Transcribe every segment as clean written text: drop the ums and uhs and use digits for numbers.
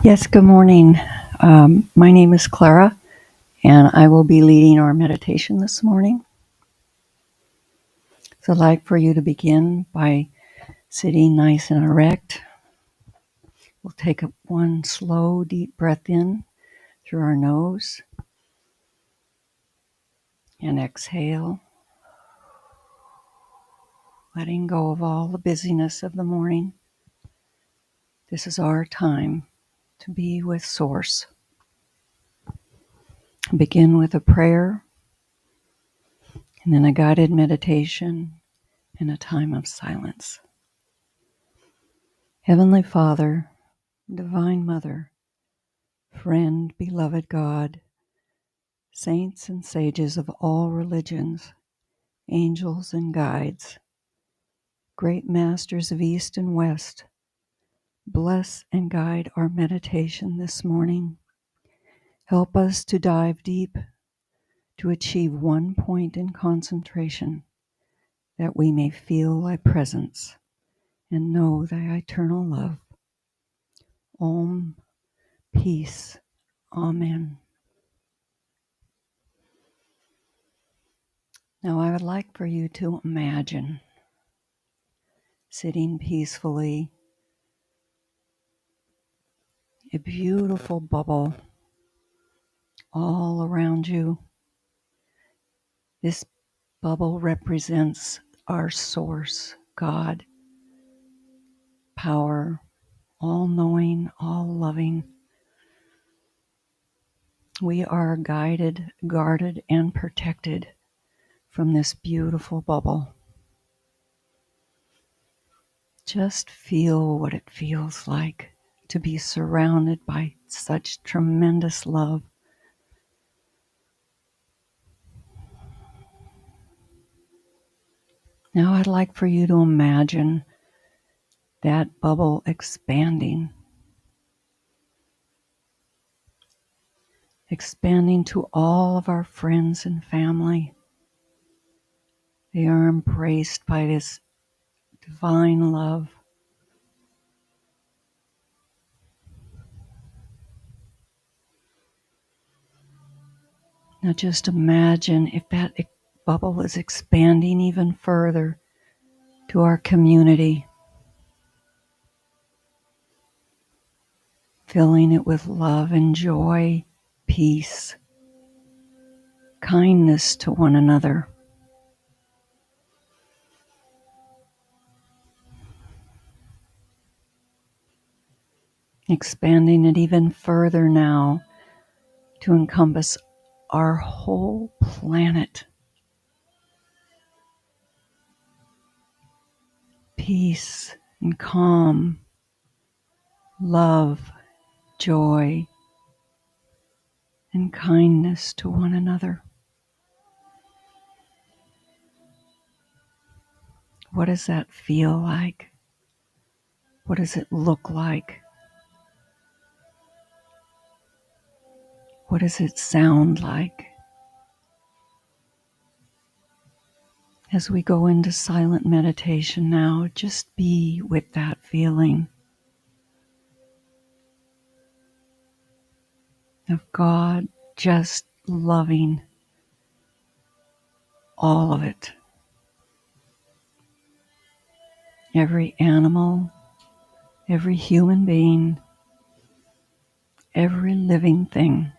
Yes, good morning. My name is Clara, and I will be leading our meditation this morning. So I'd like for you to begin by sitting nice and erect. We'll take one slow, deep breath in through our nose and exhale, letting go of all the busyness of the morning. This is our time to be with Source. Begin with a prayer, and then a guided meditation and a time of silence. Heavenly Father, Divine Mother, friend, beloved God, saints and sages of all religions, angels and guides, great masters of East and West, bless and guide our meditation this morning. Help us to dive deep, to achieve one point in concentration, that we may feel thy presence and know thy eternal love. Om, peace. Amen. Now I would like for you to imagine sitting peacefully, a beautiful bubble all around you. This bubble represents our source, God, power, all-knowing, all-loving. We are guided, guarded, and protected from this beautiful bubble. Just feel what it feels like to be surrounded by such tremendous love. Now I'd like for you to imagine that bubble expanding to all of our friends and family. They are embraced by this divine love. Now just imagine if that bubble is expanding even further to our community, filling it with love and joy, peace, kindness to one another. Expanding it even further now to encompass our whole planet. Peace and calm, love, joy, and kindness to one another. What does that feel like? What does it look like? What does it sound like? As we go into silent meditation now, just be with that feeling of God just loving all of it. Every animal, every human being, every living thing.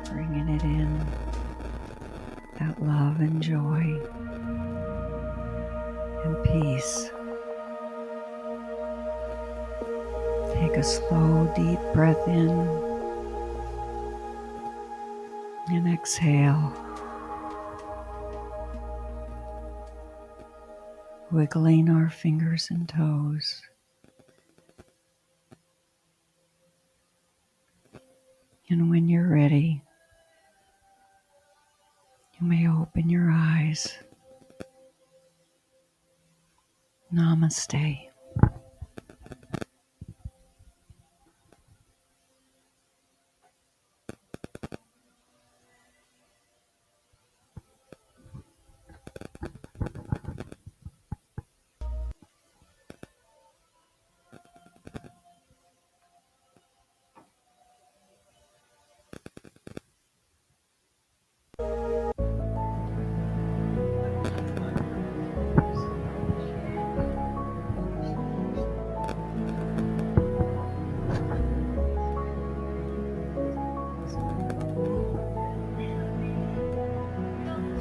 bringing it in, that love and joy and peace. Take a slow, deep breath in and exhale, wiggling our fingers and toes. And when you're ready, you may open your eyes. Namaste.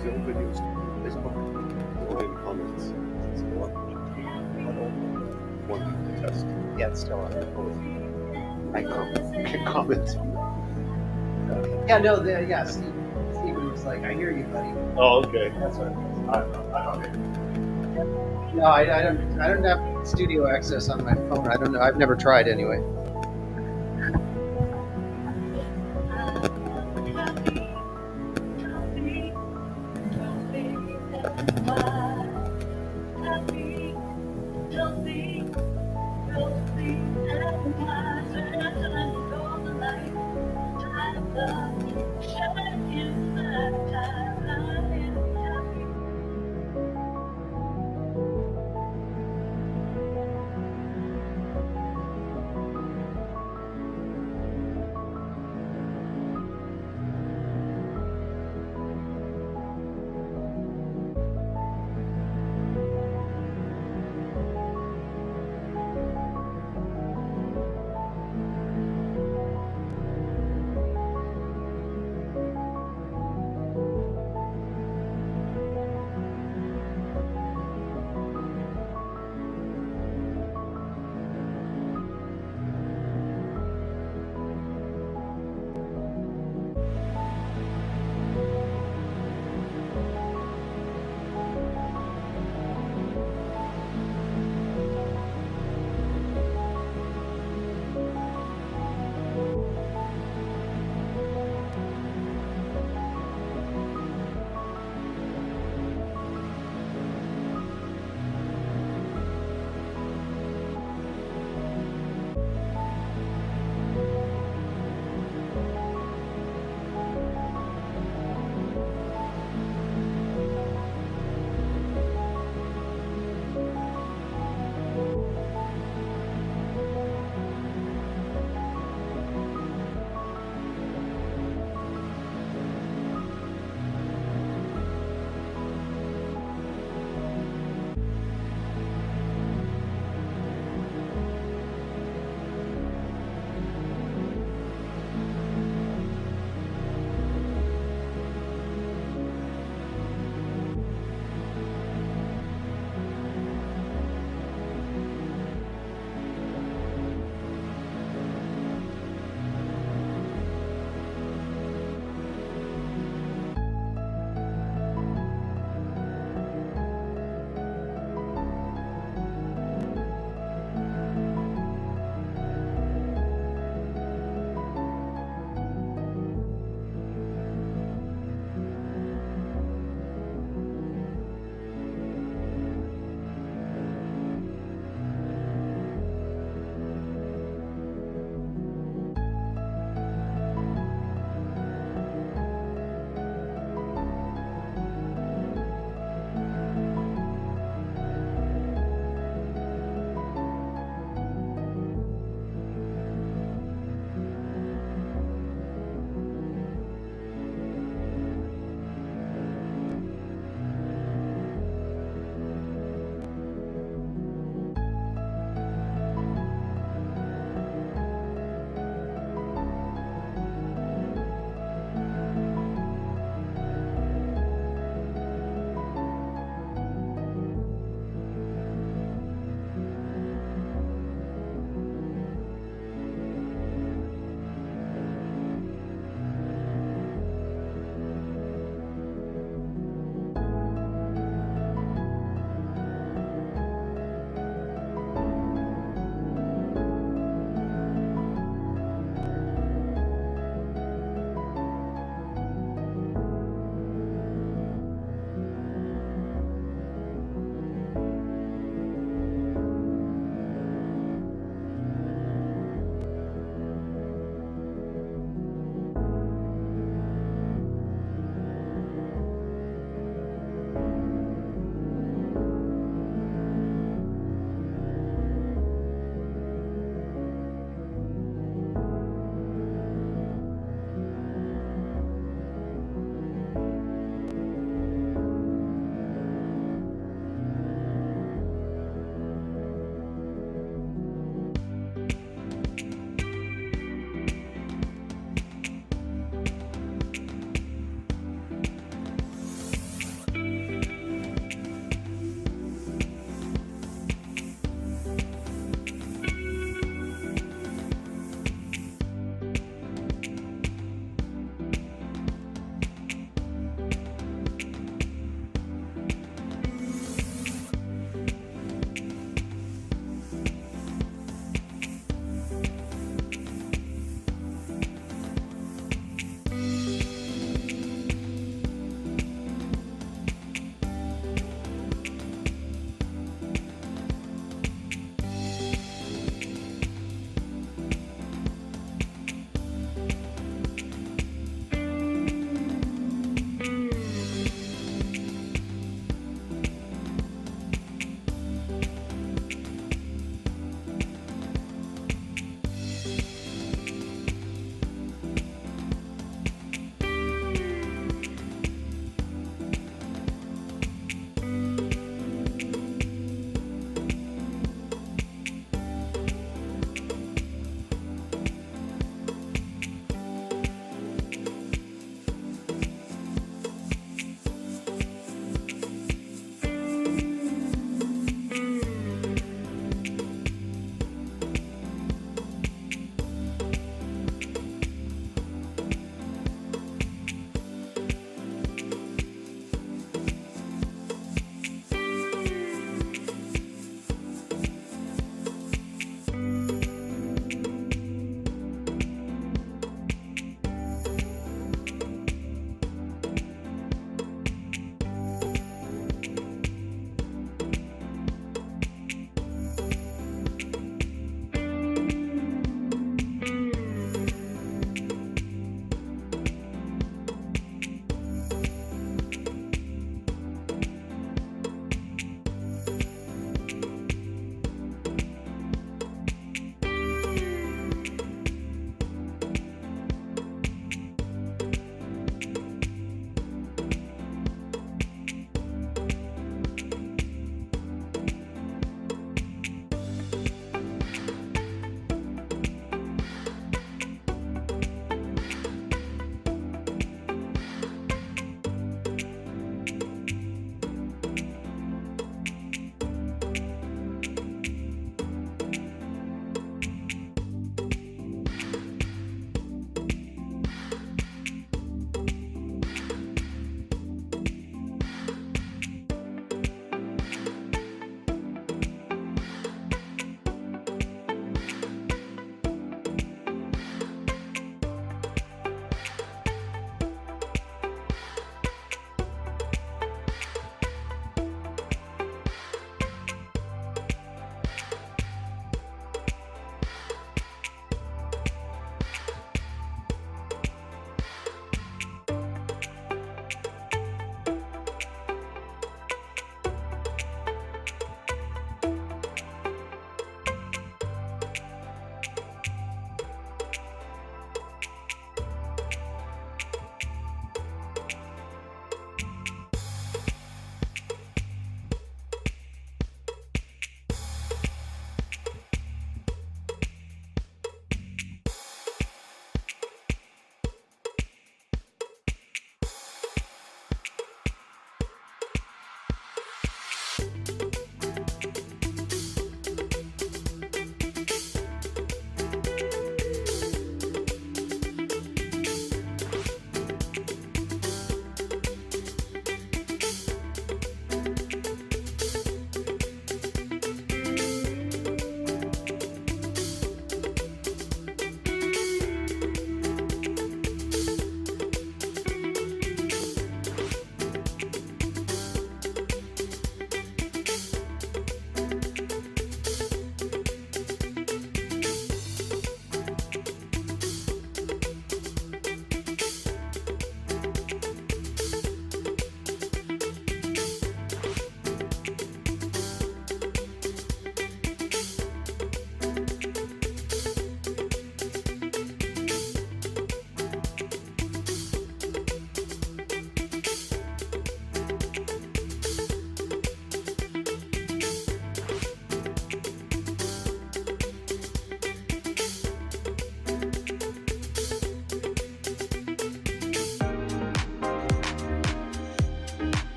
Zoom videos, Facebook, or in comments. It's one to test. Yeah, it's still on. I can comment. Yeah, no, yeah, Stephen was like, I hear you, buddy. Oh, okay. That's what it was. I don't know. No, I don't have studio access on my phone. I don't know. I've never tried anyway.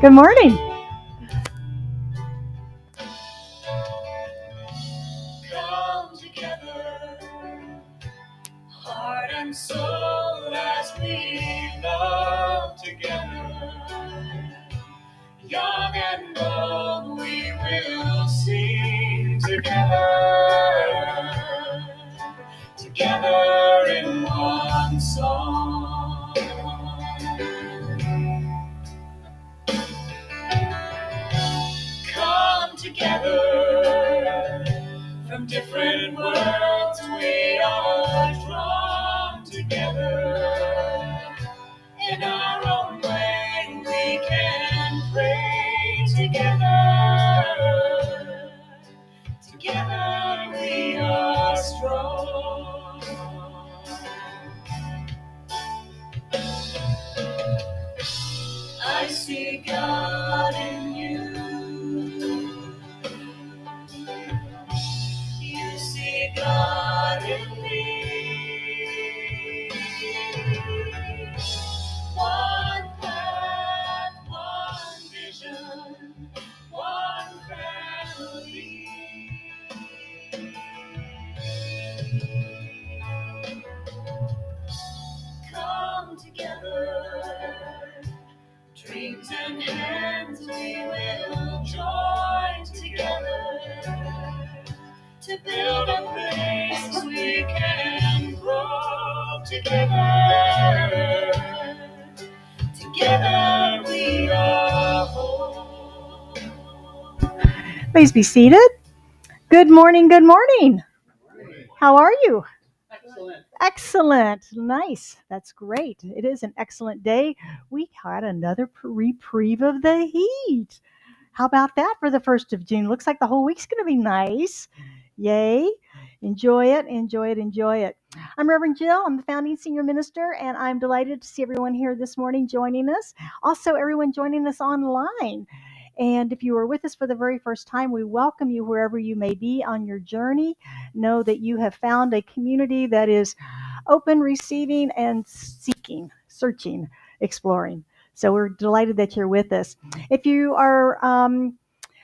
Good morning. Come together, heart and soul, as we love together. Young and old, we will sing together, together in one song. Come together, from different worlds we are drawn together. In our own way we can pray together. Together we are strong. I see God in you. You see God in me. One path, one vision, one family. Come together, dreams and hands we will join together to build a place we can grow together. Together we are whole. Please be seated. Good morning. Good morning. How are you? Excellent. Excellent. Nice. That's great. It is an excellent day. We had another reprieve of the heat. How about that for the 1st of June? Looks like the whole week's going to be nice. Yay. Enjoy it, enjoy it, enjoy it. I'm Reverend Jill. I'm the founding senior minister, and I'm delighted to see everyone here this morning joining us. Also, everyone joining us online. And if you are with us for the very first time, we welcome you wherever you may be on your journey. Know that you have found a community that is open, receiving, and seeking, searching, exploring. So we're delighted that you're with us. If you are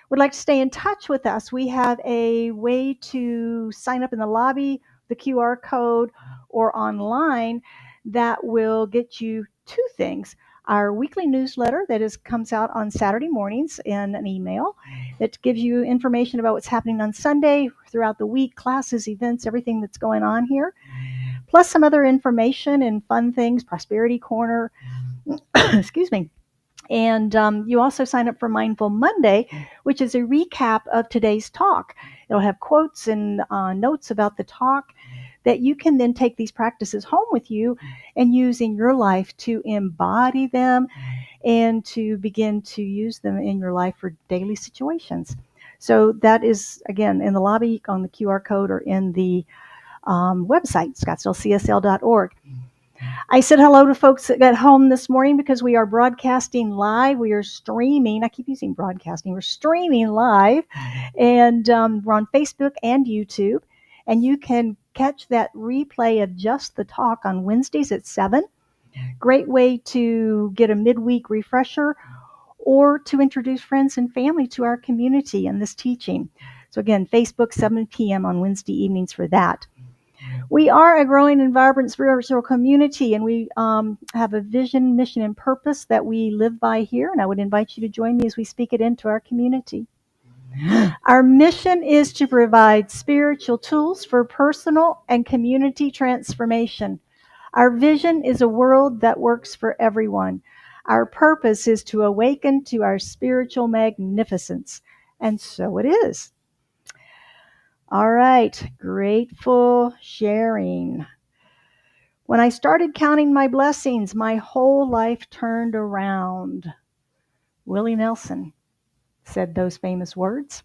would like to stay in touch with us, we have a way to sign up in the lobby, the QR code, or online that will get you two things. Our weekly newsletter that comes out on Saturday mornings in an email that gives you information about what's happening on Sunday, throughout the week, classes, events, everything that's going on here, plus some other information and fun things, Prosperity Corner, excuse me. And you also sign up for Mindful Monday, which is a recap of today's talk. It'll have quotes and notes about the talk that you can then take these practices home with you and use in your life to embody them and to begin to use them in your life for daily situations. So that is, again, in the lobby on the QR code or in the website, scottsdalecsl.org. I said hello to folks that got home this morning because we are broadcasting live. We are streaming. I keep using broadcasting. We're streaming live, and we're on Facebook and YouTube. And you can catch that replay of just the talk on Wednesdays at 7. Great way to get a midweek refresher or to introduce friends and family to our community and this teaching. So again, Facebook, 7 p.m. on Wednesday evenings for that. We are a growing and vibrant spiritual community, and we have a vision, mission, and purpose that we live by here, and I would invite you to join me as we speak it into our community. Our mission is to provide spiritual tools for personal and community transformation. Our vision is a world that works for everyone. Our purpose is to awaken to our spiritual magnificence, and so it is. All right, grateful sharing. When I started counting my blessings, my whole life turned around. Willie Nelson said those famous words.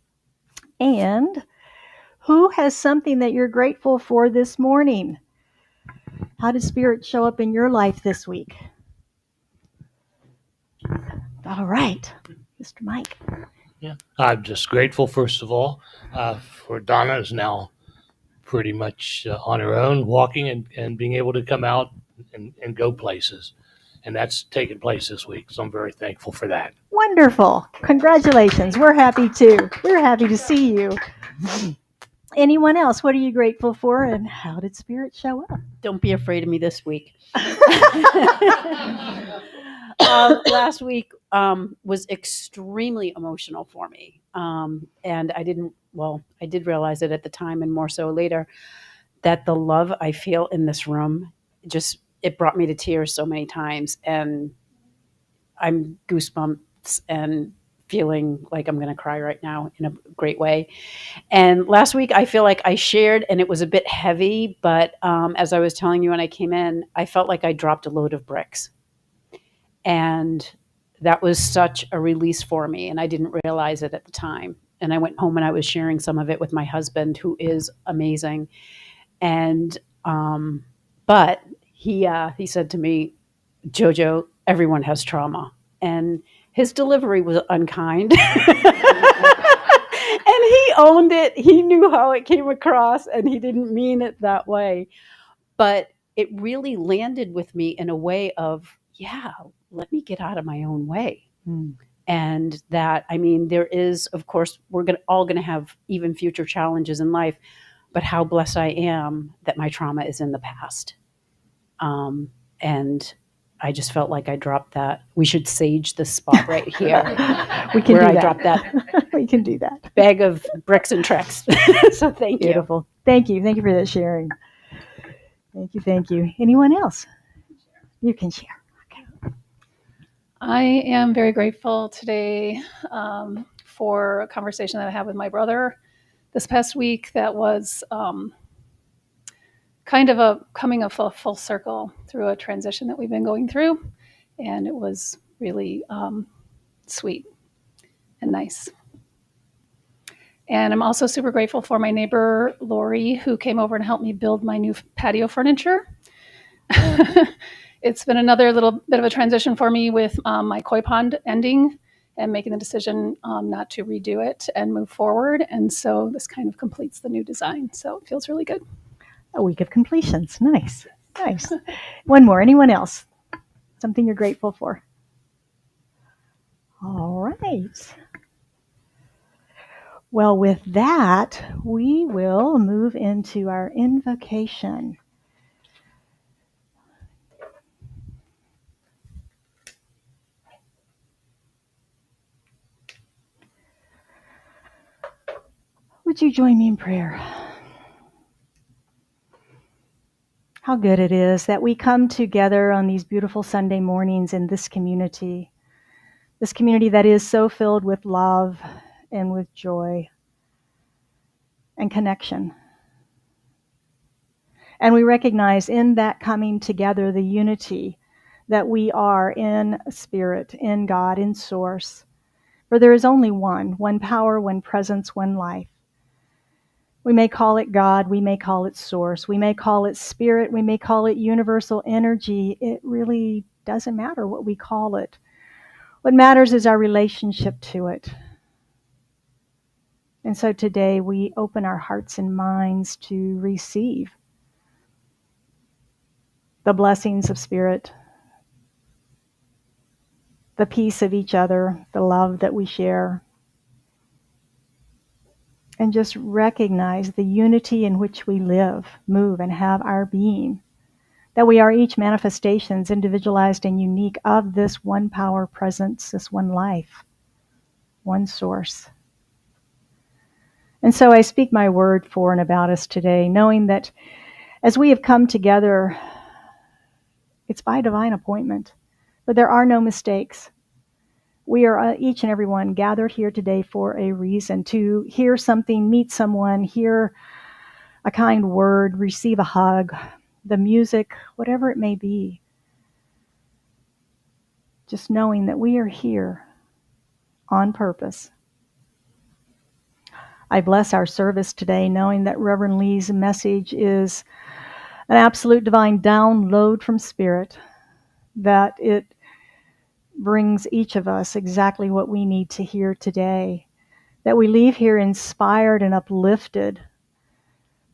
And who has something that you're grateful for this morning? How did Spirit show up in your life this week? All right, Mr. Mike. Yeah, I'm just grateful, first of all, for Donna is now pretty much on her own, walking and being able to come out and go places. And that's taken place this week. So I'm very thankful for that. Wonderful. Congratulations. We're happy too. We're happy to see you. Anyone else? What are you grateful for, and how did Spirit show up? Don't be afraid of me this week. Last week was extremely emotional for me. And I did realize it at the time and more so later, that the love I feel in this room, it brought me to tears so many times. And I'm goosebumps and feeling like I'm going to cry right now in a great way. And last week, I feel like I shared, and it was a bit heavy, but as I was telling you when I came in, I felt like I dropped a load of bricks. And that was such a release for me, and I didn't realize it at the time. And I went home and I was sharing some of it with my husband, who is amazing. And but he said to me, "Jojo, everyone has trauma." And his delivery was unkind. And he owned it. He knew how it came across, and he didn't mean it that way. But it really landed with me in a way of, yeah, let me get out of my own way. And that, I mean, there is, of course, we're all going to have even future challenges in life, but how blessed I am that my trauma is in the past. And I just felt like I dropped that. We should sage this spot right here. We can where do I dropped that We can do that. bag of bricks and tricks. So thank you. Beautiful. Thank you. Thank you for that sharing. Thank you. Anyone else? You can share. I am very grateful today for a conversation that I had with my brother this past week that was kind of coming a full circle through a transition that we've been going through. And it was really sweet and nice. And I'm also super grateful for my neighbor, Lori, who came over and helped me build my new patio furniture. It's been another little bit of a transition for me with my koi pond ending and making the decision not to redo it and move forward. And so this kind of completes the new design. So it feels really good. A week of completions. Nice. Nice. One more. Anyone else? Something you're grateful for? All right. Well, with that, we will move into our invocation. Would you join me in prayer? How good it is that we come together on these beautiful Sunday mornings in this community that is so filled with love and with joy and connection. And we recognize in that coming together the unity that we are in spirit, in God, in source. For there is only one power, one presence, one life. We may call it God, we may call it source, we may call it spirit, we may call it universal energy. It really doesn't matter what we call it. What matters is our relationship to it. And so today we open our hearts and minds to receive the blessings of spirit, the peace of each other, the love that we share, and just recognize the unity in which we live, move, and have our being, that we are each manifestations, individualized and unique, of this one power presence, this one life, one source. And so I speak my word for and about us today, knowing that as we have come together, it's by divine appointment, but there are no mistakes. We are each and every one gathered here today for a reason, to hear something, meet someone, hear a kind word, receive a hug, the music, whatever it may be. Just knowing that we are here on purpose. I bless our service today, knowing that Reverend Lee's message is an absolute divine download from Spirit, that it brings each of us exactly what we need to hear today, that we leave here inspired and uplifted,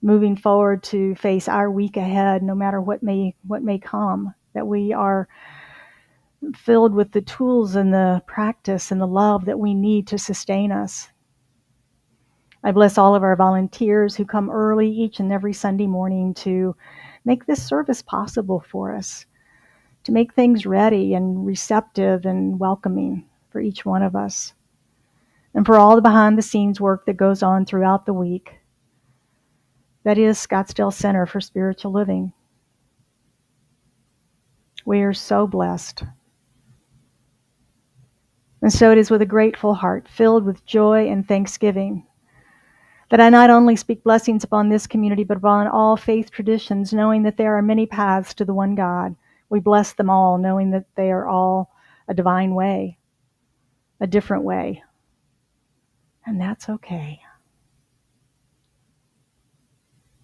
moving forward to face our week ahead, no matter what may come, that we are filled with the tools and the practice and the love that we need to sustain us. I bless all of our volunteers who come early each and every Sunday morning to make this service possible for us, to make things ready and receptive and welcoming for each one of us, and for all the behind-the-scenes work that goes on throughout the week. That is Scottsdale Center for Spiritual Living. We are so blessed. And so it is with a grateful heart, filled with joy and thanksgiving, that I not only speak blessings upon this community, but upon all faith traditions, knowing that there are many paths to the one God. We bless them all, knowing that they are all a divine way, a different way. And that's okay.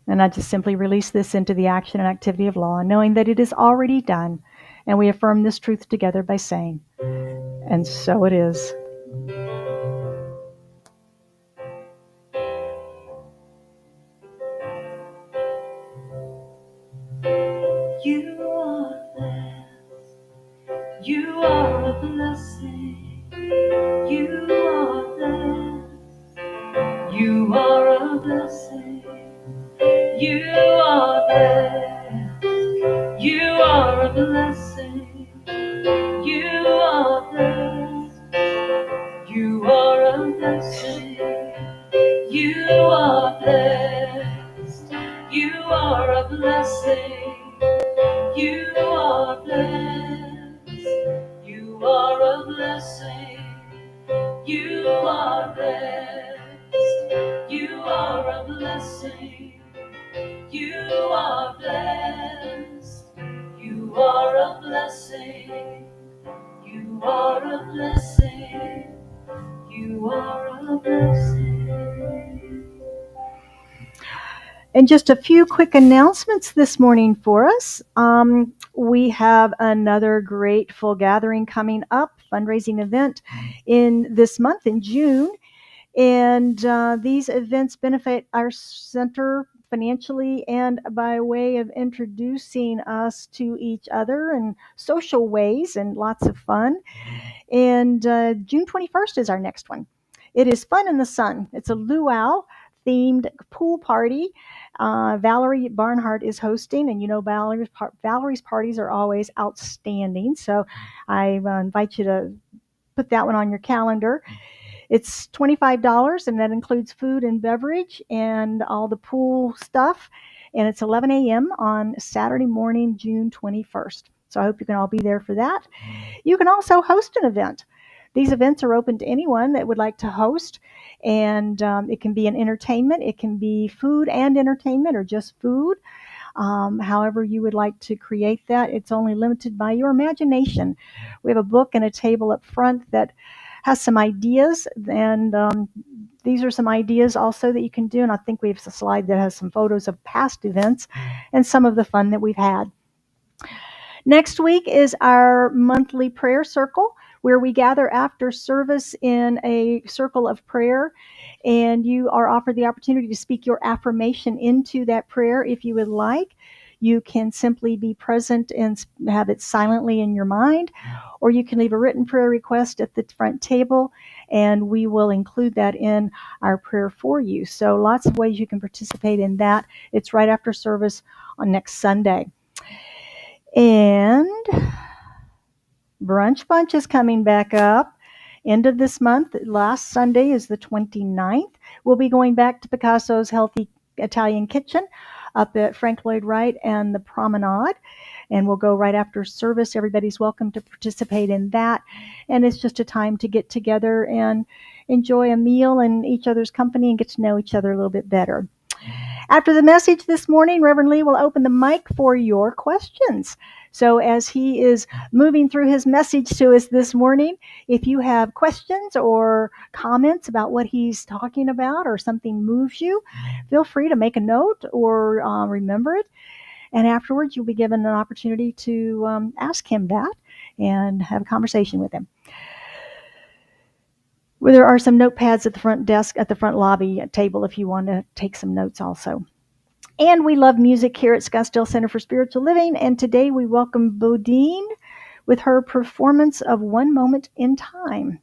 And I just simply release this into the action and activity of law, knowing that it is already done. And we affirm this truth together by saying, and so it is. You are blessed. You are a blessing. You are blessed. You are a blessing. You are blessed. You are a blessing. You are blessed. You are a blessing. You are blessed. You are a blessing. You are blessed. You are a blessing. You are blessed. You are a blessing. You are blessed. You are a blessing. You are a blessing. You are a blessing. And just a few quick announcements this morning for us. We have another grateful gathering coming up, fundraising event in this month in June. And these events benefit our center financially and by way of introducing us to each other in social ways and lots of fun. And June 21st is our next one. It is Fun in the Sun. It's a luau themed pool party. Valerie Barnhart is hosting, and you know Valerie's parties are always outstanding. So I invite you to put that one on your calendar. It's $25, and that includes food and beverage and all the pool stuff. And it's 11 a.m. on Saturday morning, June 21st. So I hope you can all be there for that. You can also host an event. These events are open to anyone that would like to host, and it can be an entertainment. It can be food and entertainment, or just food. However you would like to create that. It's only limited by your imagination. We have a book and a table up front that has some ideas, and these are some ideas also that you can do. And I think we have a slide that has some photos of past events and some of the fun that we've had. Next week is our monthly prayer circle, where we gather after service in a circle of prayer, and you are offered the opportunity to speak your affirmation into that prayer if you would like. You can simply be present and have it silently in your mind, or you can leave a written prayer request at the front table, and we will include that in our prayer for you. So lots of ways you can participate in that. It's right after service on next Sunday. And Brunch Bunch is coming back up. End of this month, last Sunday is the 29th. We'll be going back to Picasso's Healthy Italian Kitchen up at Frank Lloyd Wright and the Promenade. And we'll go right after service. Everybody's welcome to participate in that. And it's just a time to get together and enjoy a meal in each other's company and get to know each other a little bit better. After the message this morning, Reverend Lee will open the mic for your questions. So as he is moving through his message to us this morning, if you have questions or comments about what he's talking about or something moves you, feel free to make a note or remember it. And afterwards, you'll be given an opportunity to ask him that and have a conversation with him. Well, there are some notepads at the front desk, at the front lobby table if you want to take some notes also. And we love music here at Scottsdale Center for Spiritual Living. And today we welcome Bodine with her performance of One Moment in Time.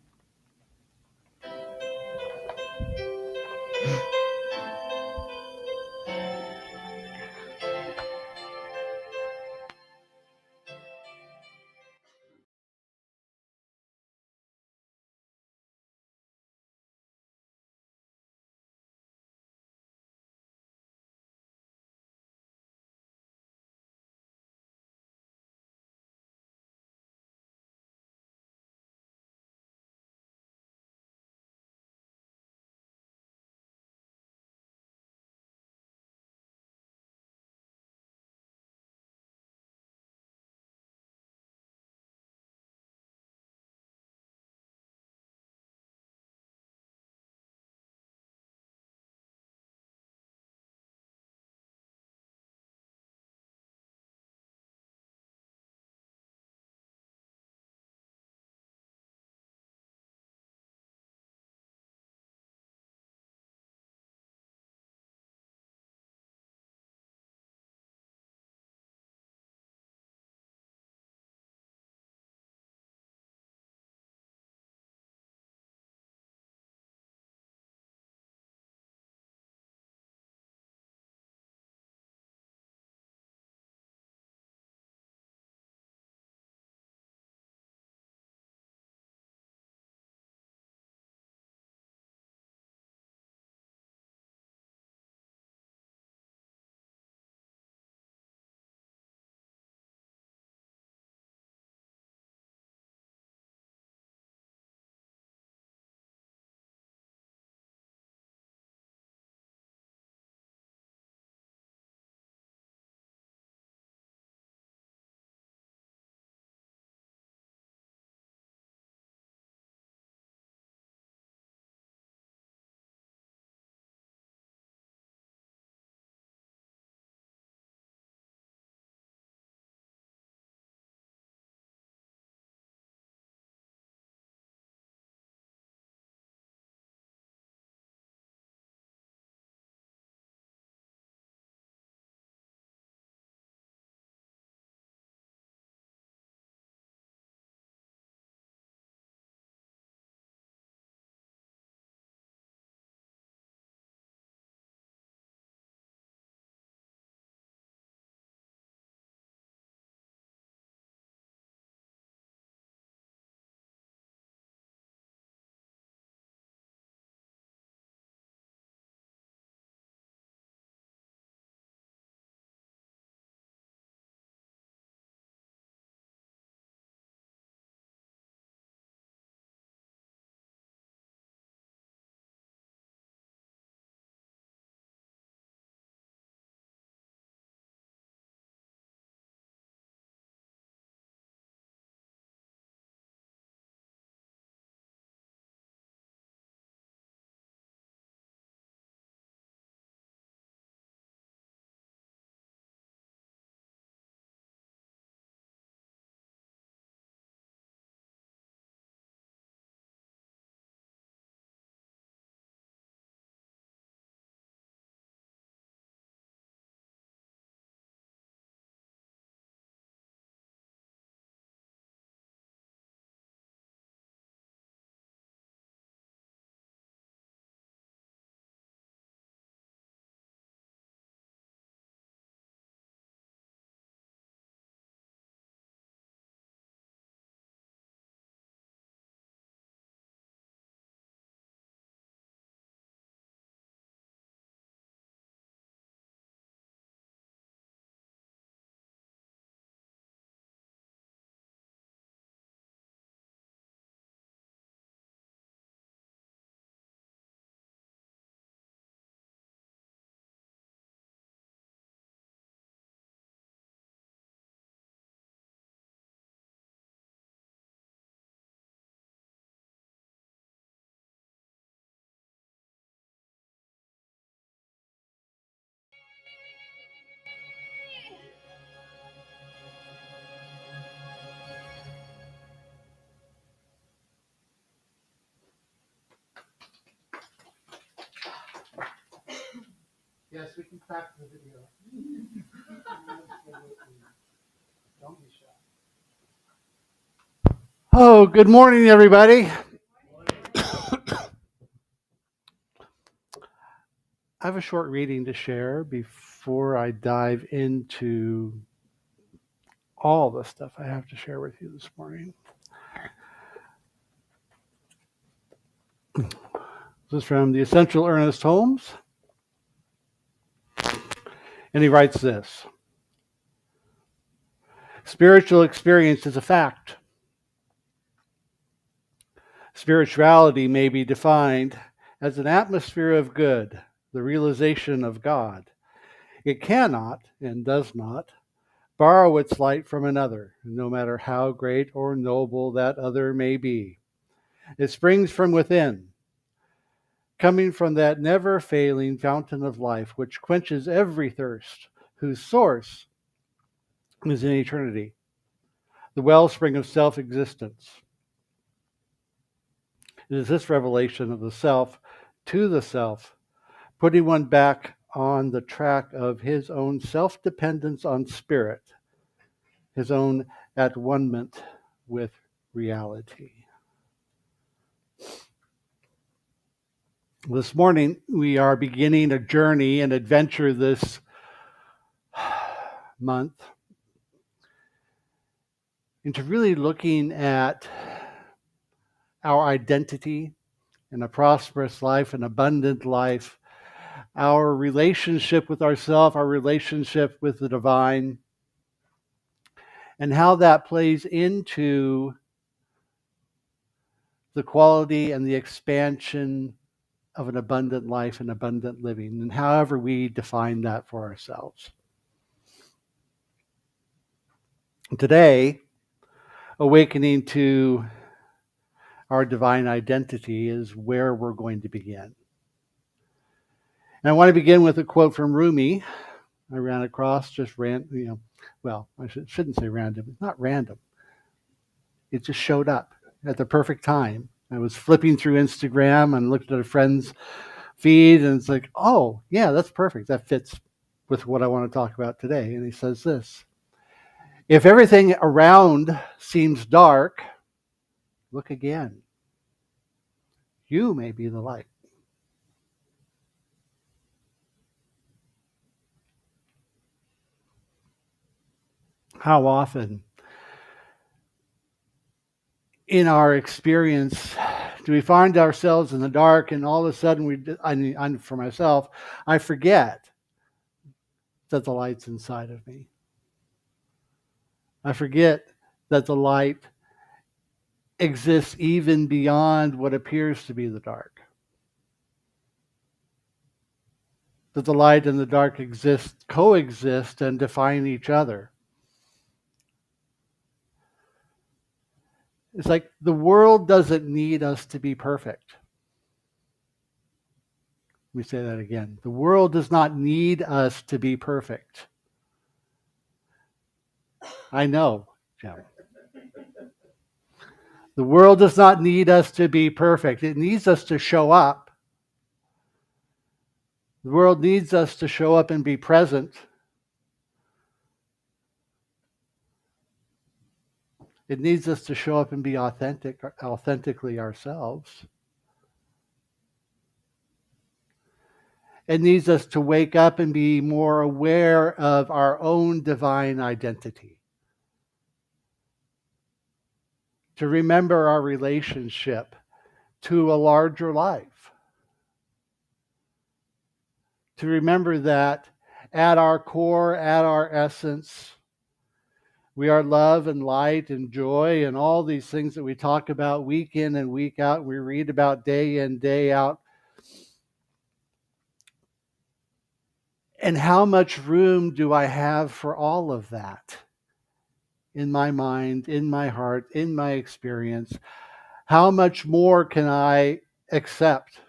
Yes, we can clap for the video. Don't be shy. Oh, good morning, everybody. I have a short reading to share before I dive into all the stuff I have to share with you this morning. This is from the Essential Ernest Holmes, and he writes this: spiritual experience is a fact. Spirituality may be defined as an atmosphere of good, the realization of God. It cannot and does not borrow its light from another, no matter how great or noble that other may be. It springs from within, coming from that never-failing fountain of life which quenches every thirst, whose source is in eternity, the wellspring of self-existence. It is this revelation of the self to the self, putting one back on the track of his own self-dependence on spirit, his own at-one-ment with reality. This morning, we are beginning a journey, an adventure this month into really looking at our identity in a prosperous life, an abundant life, our relationship with ourselves, our relationship with the divine, and how that plays into the quality and the expansion of an abundant life and abundant living, and however we define that for ourselves. Today, awakening to our divine identity is where we're going to begin. And I want to begin with a quote from Rumi. I ran across I shouldn't say random. It's not random. It just showed up at the perfect time. I was flipping through Instagram and looked at a friend's feed, and it's like, oh, yeah, that's perfect. That fits with what I want to talk about today. And he says this: if everything around seems dark, look again. You may be the light. How often in our experience do we find ourselves in the dark, and all of a sudden for myself, I forget that the light's inside of me. I forget that the light exists even beyond what appears to be the dark. That the light and the dark coexist and define each other. It's like the world doesn't need us to be perfect. Let me say that again. The world does not need us to be perfect. I know, Jim. The world does not need us to be perfect. It needs us to show up. The world needs us to show up and be present. It needs us to show up and be authentically ourselves. It needs us to wake up and be more aware of our own divine identity. To remember our relationship to a larger life. To remember that at our core, at our essence, we are love and light and joy and all these things that we talk about week in and week out, we read about day in, day out. And how much room do I have for all of that in my mind, in my heart, in my experience? How much more can I accept?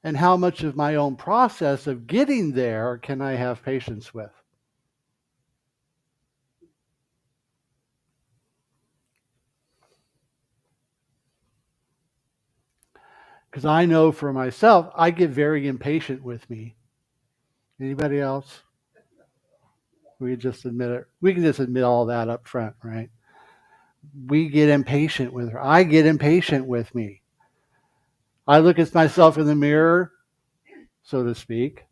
And how much of my own process of getting there can I have patience with? Because I know for myself, I get very impatient with me. Anybody else? We just admit it. We can just admit all that up front, right? We get impatient with her. I get impatient with me. I look at myself in the mirror, so to speak.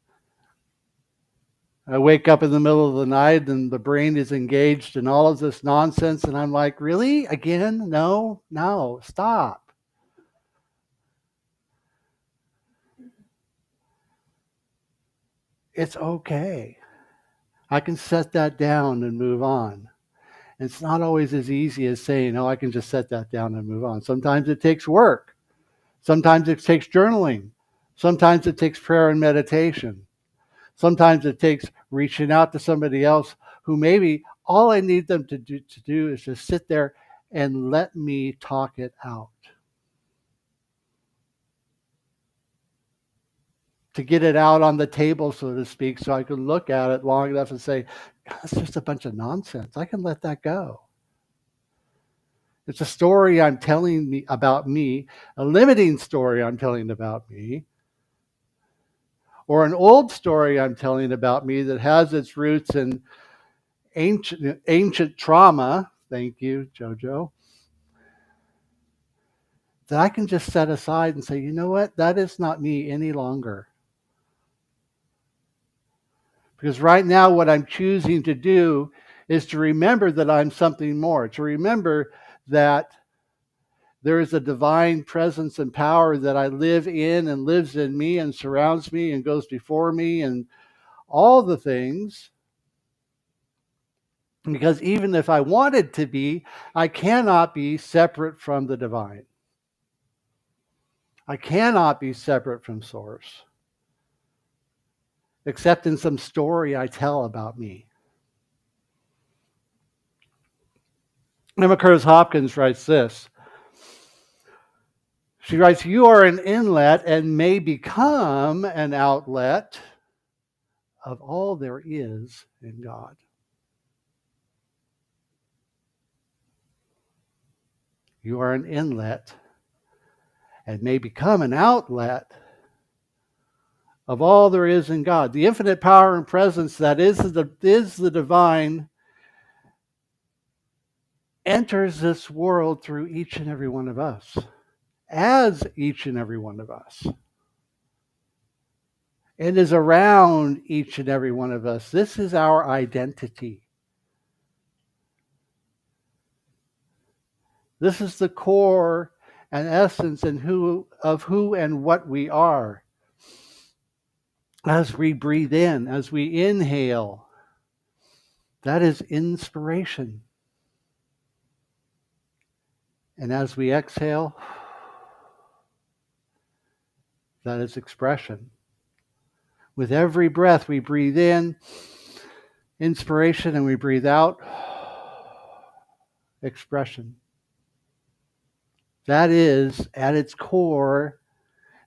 I wake up in the middle of the night and the brain is engaged in all of this nonsense, and I'm like, really? Again? No, stop. It's okay. I can set that down and move on. It's not always as easy as saying, oh, I can just set that down and move on. Sometimes it takes work. Sometimes it takes journaling. Sometimes it takes prayer and meditation. Sometimes it takes reaching out to somebody else who maybe all I need them to do is just sit there and let me talk it out. To get it out on the table, so to speak, so I can look at it long enough and say, that's just a bunch of nonsense. I can let that go. It's a story I'm telling about me, a limiting story I'm telling about me, or an old story I'm telling about me that has its roots in ancient trauma. Thank you, Jojo. That I can just set aside and say, you know what? That is not me any longer. Because right now, what I'm choosing to do is to remember that I'm something more, to remember that there is a divine presence and power that I live in and lives in me and surrounds me and goes before me and all the things. Because even if I wanted to be, I cannot be separate from the divine. I cannot be separate from Source, except in some story I tell about me. Emma Curtis Hopkins writes this. She writes, you are an inlet and may become an outlet of all there is in God. You are an inlet and may become an outlet of all there is in God. The infinite power and presence that is the divine enters this world through each and every one of us, as each and every one of us, and is around each and every one of us. This is our identity. This is the core and essence of who and what we are. As we breathe in, as we inhale, that is inspiration. And as we exhale, that is expression. With every breath, we breathe in, inspiration, and we breathe out, expression. That is, at its core,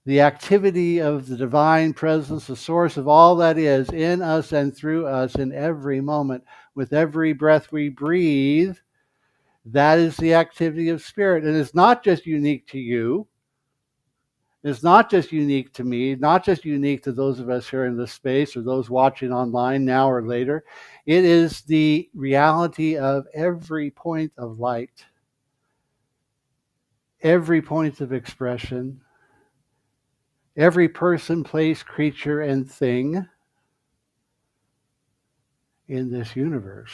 the activity of the divine presence, the source of all that is in us and through us in every moment. With every breath we breathe, that is the activity of spirit. And it's not just unique to you. It's not just unique to me, not just unique to those of us here in this space or those watching online now or later. It is the reality of every point of light, every point of expression, every person, place, creature, and thing in this universe.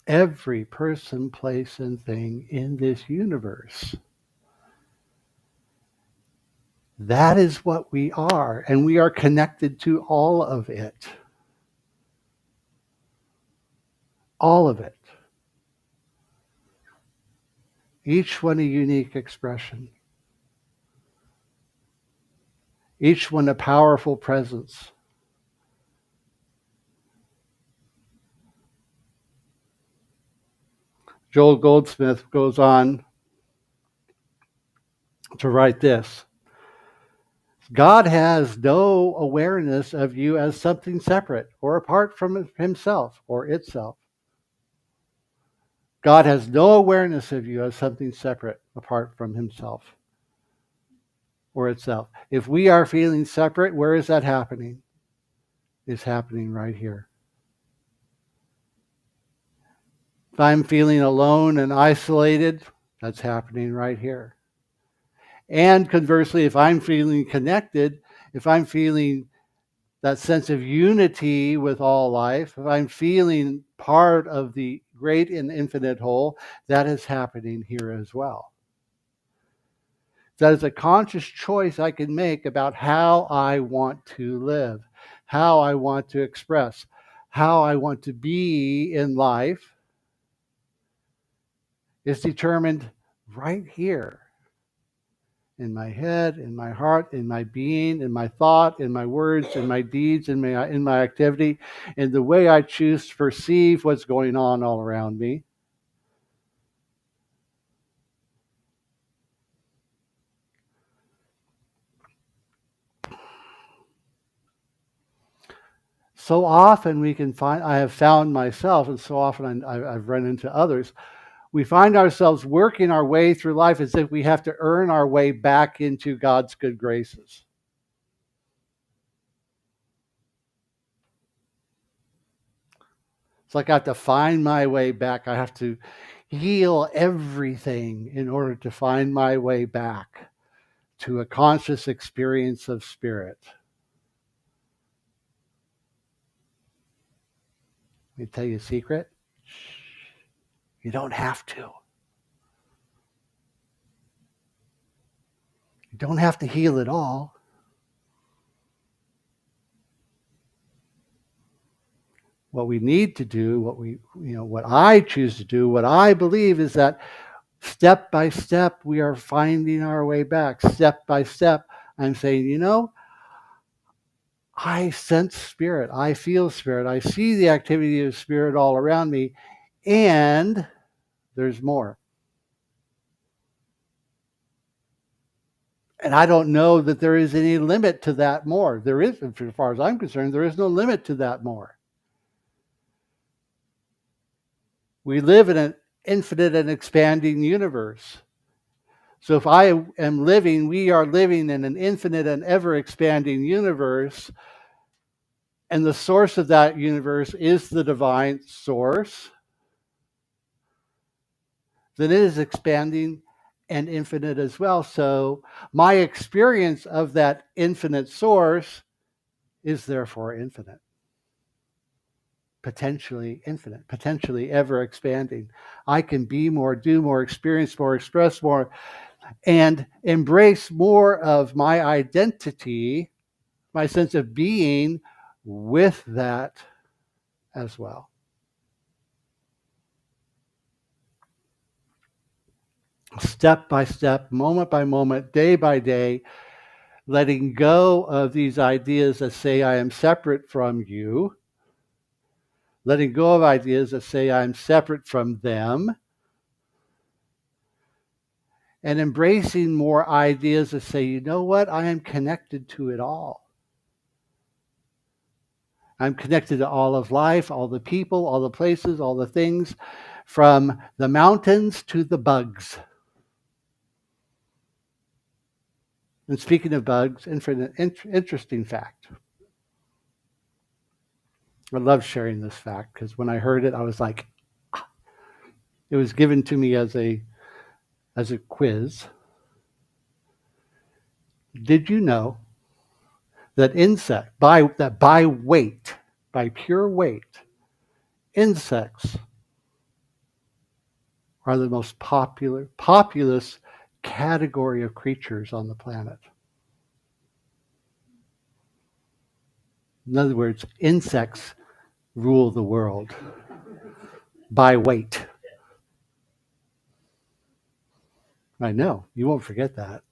Every person, place, and thing in this universe. That is what we are, and we are connected to all of it. All of it. Each one a unique expression. Each one a powerful presence. Joel Goldsmith goes on to write this. God has no awareness of you as something separate or apart from himself or itself. God has no awareness of you as something separate apart from himself or itself. If we are feeling separate, where is that happening? It's happening right here. If I'm feeling alone and isolated, that's happening right here. And conversely, if I'm feeling connected, if I'm feeling that sense of unity with all life, if I'm feeling part of the great and infinite whole, that is happening here as well. That is a conscious choice I can make about how I want to live, how I want to express, how I want to be in life is determined right here. In my head, in my heart, in my being, in my thought, in my words, in my deeds, in my activity, in the way I choose to perceive what's going on all around me. So often we can find, I have found myself, and so often I've run into others, we find ourselves working our way through life as if we have to earn our way back into God's good graces. It's like I have to find my way back. I have to heal everything in order to find my way back to a conscious experience of spirit. Let me tell you a secret. You don't have to. You don't have to heal it all. What we need to do, what I choose to do, what I believe is that step by step we are finding our way back. Step by step, I'm saying, I sense spirit. I feel spirit. I see the activity of spirit all around me, and there's more. And I don't know that there is any limit to that more. There is, as far as I'm concerned, there is no limit to that more. We live in an infinite and expanding universe. So if I am living, we are living in an infinite and ever expanding universe, and the source of that universe is the divine source, then it is expanding and infinite as well. So my experience of that infinite source is therefore infinite. Potentially infinite, potentially ever expanding. I can be more, do more, experience more, express more, and embrace more of my identity, my sense of being with that as well. Step by step, moment by moment, day by day, letting go of these ideas that say I am separate from you, letting go of ideas that say I'm separate from them, and embracing more ideas that say, you know what, I am connected to it all. I'm connected to all of life, all the people, all the places, all the things, from the mountains to the bugs. And speaking of bugs, interesting fact. I love sharing this fact because when I heard it, I was like, it was given to me as a quiz. Did you know that by weight, by pure weight, insects are the most populous category of creatures on the planet? In other words, insects rule the world by weight. I know, you won't forget that.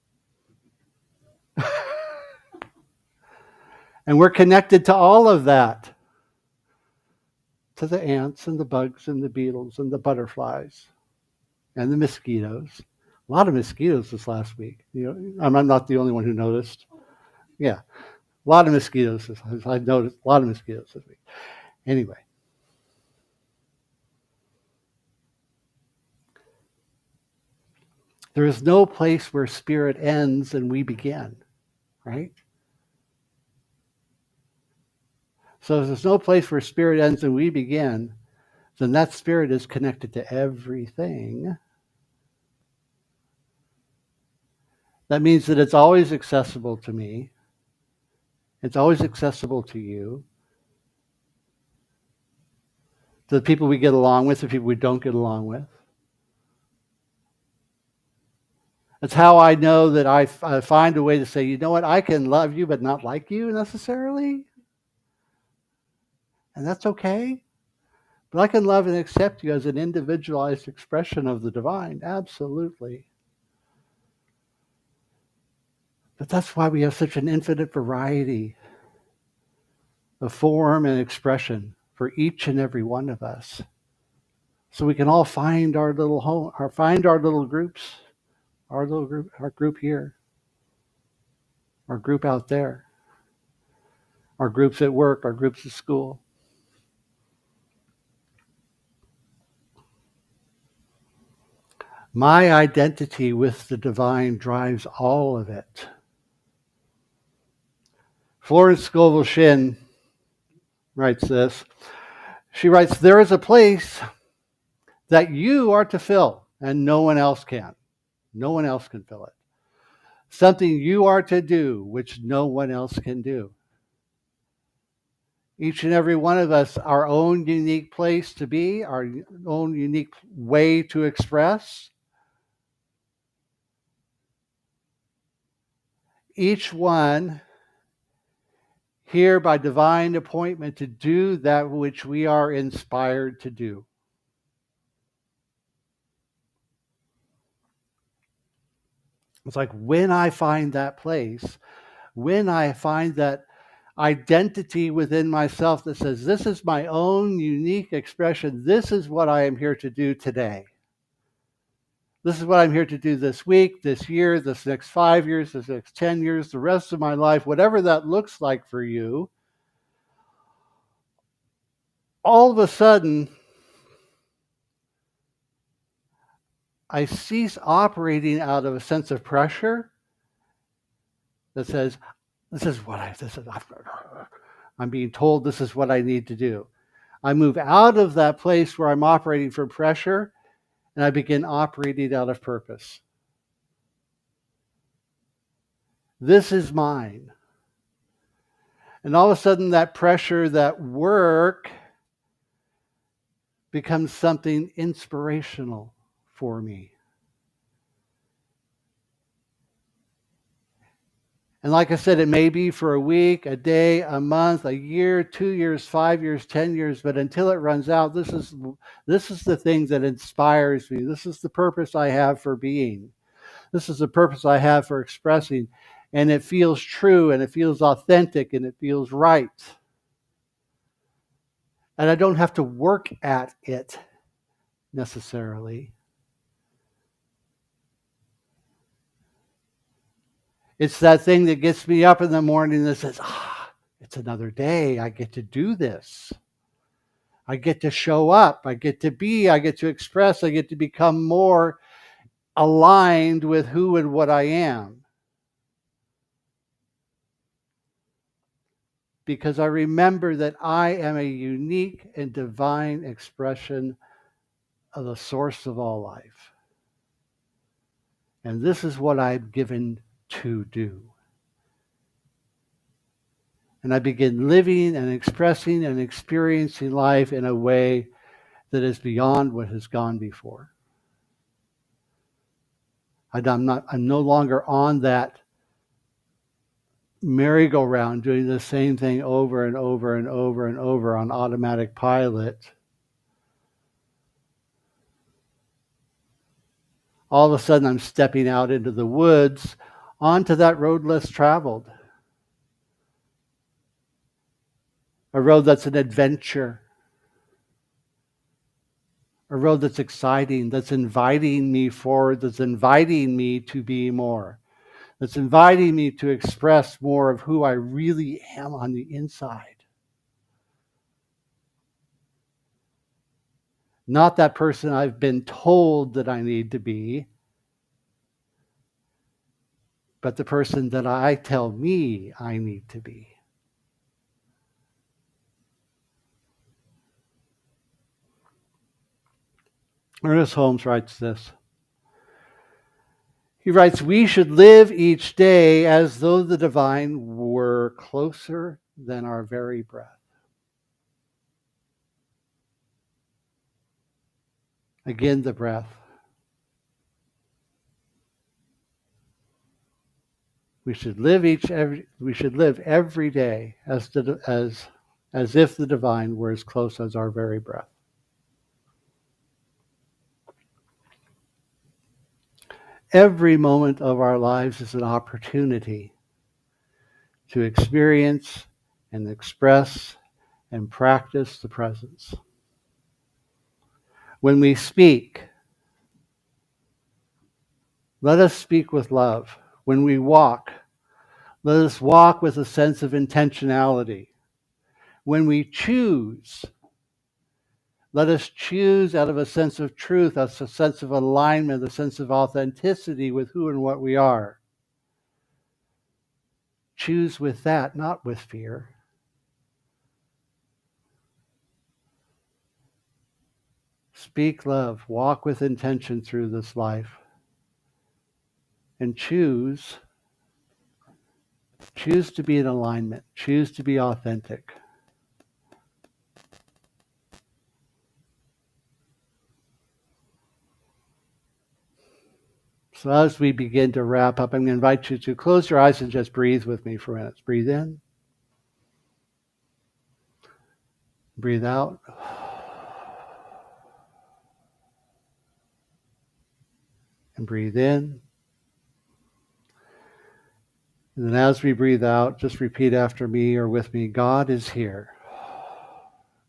And we're connected to all of that. To the ants and the bugs and the beetles and the butterflies and the mosquitoes. A lot of mosquitoes this last week. I'm not the only one who noticed. Yeah, a lot of mosquitoes. I noticed a lot of mosquitoes this week. Anyway. There is no place where spirit ends and we begin, right? So if there's no place where spirit ends and we begin, then that spirit is connected to everything. That means that it's always accessible to me. It's always accessible to you, to the people we get along with, the people we don't get along with. It's how I know that I find a way to say, you know what, I can love you but not like you necessarily. And that's okay. But I can love and accept you as an individualized expression of the divine. Absolutely. But that's why we have such an infinite variety of form and expression for each and every one of us. So we can all find our little home, or find our little groups, our group here, our group out there, our groups at work, our groups at school. My identity with the divine drives all of it. Florence Scovel Shinn writes this. She writes, there is a place that you are to fill and no one else can. No one else can fill it. Something you are to do which no one else can do. Each and every one of us, our own unique place to be, our own unique way to express. Each one here by divine appointment to do that which we are inspired to do. It's like when I find that place, when I find that identity within myself that says, this is my own unique expression, this is what I am here to do today. This is what I'm here to do this week, this year, this next 5 years, this next 10 years, the rest of my life, whatever that looks like for you. All of a sudden, I cease operating out of a sense of pressure that says, I'm being told this is what I need to do. I move out of that place where I'm operating from pressure and I begin operating out of purpose. This is mine. And all of a sudden that pressure, that work becomes something inspirational for me. And like I said, it may be for a week, a day, a month, a year, 2 years, 5 years, 10 years, but until it runs out, this is the thing that inspires me. This is the purpose I have for being. This is the purpose I have for expressing. And it feels true, and it feels authentic, and it feels right. And I don't have to work at it necessarily. It's that thing that gets me up in the morning that says, it's another day. I get to do this. I get to show up. I get to be. I get to express. I get to become more aligned with who and what I am. Because I remember that I am a unique and divine expression of the source of all life. And this is what I'm given to do. And I begin living and expressing and experiencing life in a way that is beyond what has gone before. I'm no longer on that merry-go-round doing the same thing over and over and over and over on automatic pilot. All of a sudden I'm stepping out into the woods onto that road less traveled. A road that's an adventure. A road that's exciting, that's inviting me forward, that's inviting me to be more. That's inviting me to express more of who I really am on the inside. Not that person I've been told that I need to be, but the person that I tell me I need to be. Ernest Holmes writes this. He writes, "We should live each day as though the divine were closer than our very breath." Again, the breath. We should live every day as if the divine were as close as our very breath. Every moment of our lives is an opportunity to experience and express and practice the presence. When we speak, let us speak with love. When we walk, let us walk with a sense of intentionality. When we choose, let us choose out of a sense of truth, a sense of alignment, a sense of authenticity with who and what we are. Choose with that, not with fear. Speak love, walk with intention through this life, and choose to be in alignment, choose to be authentic. So as we begin to wrap up, I'm going to invite you to close your eyes and just breathe with me for a minute. Breathe in. Breathe out. And breathe in. And then as we breathe out, just repeat after me or with me, God is here.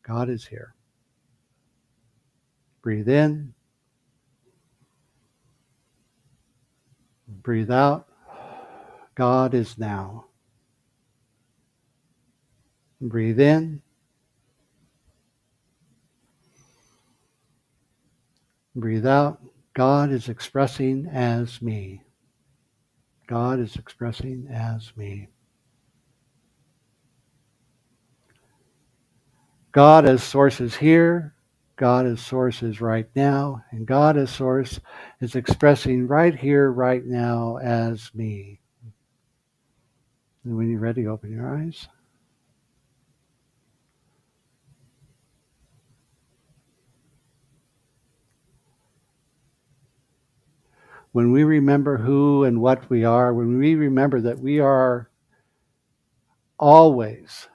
God is here. Breathe in. Breathe out. God is now. Breathe in. Breathe out. God is expressing as me. God is expressing as me. God as source is here. God as source is right now. And God as source is expressing right here, right now as me. And when you're ready, open your eyes. When we remember who and what we are, when we remember that we are always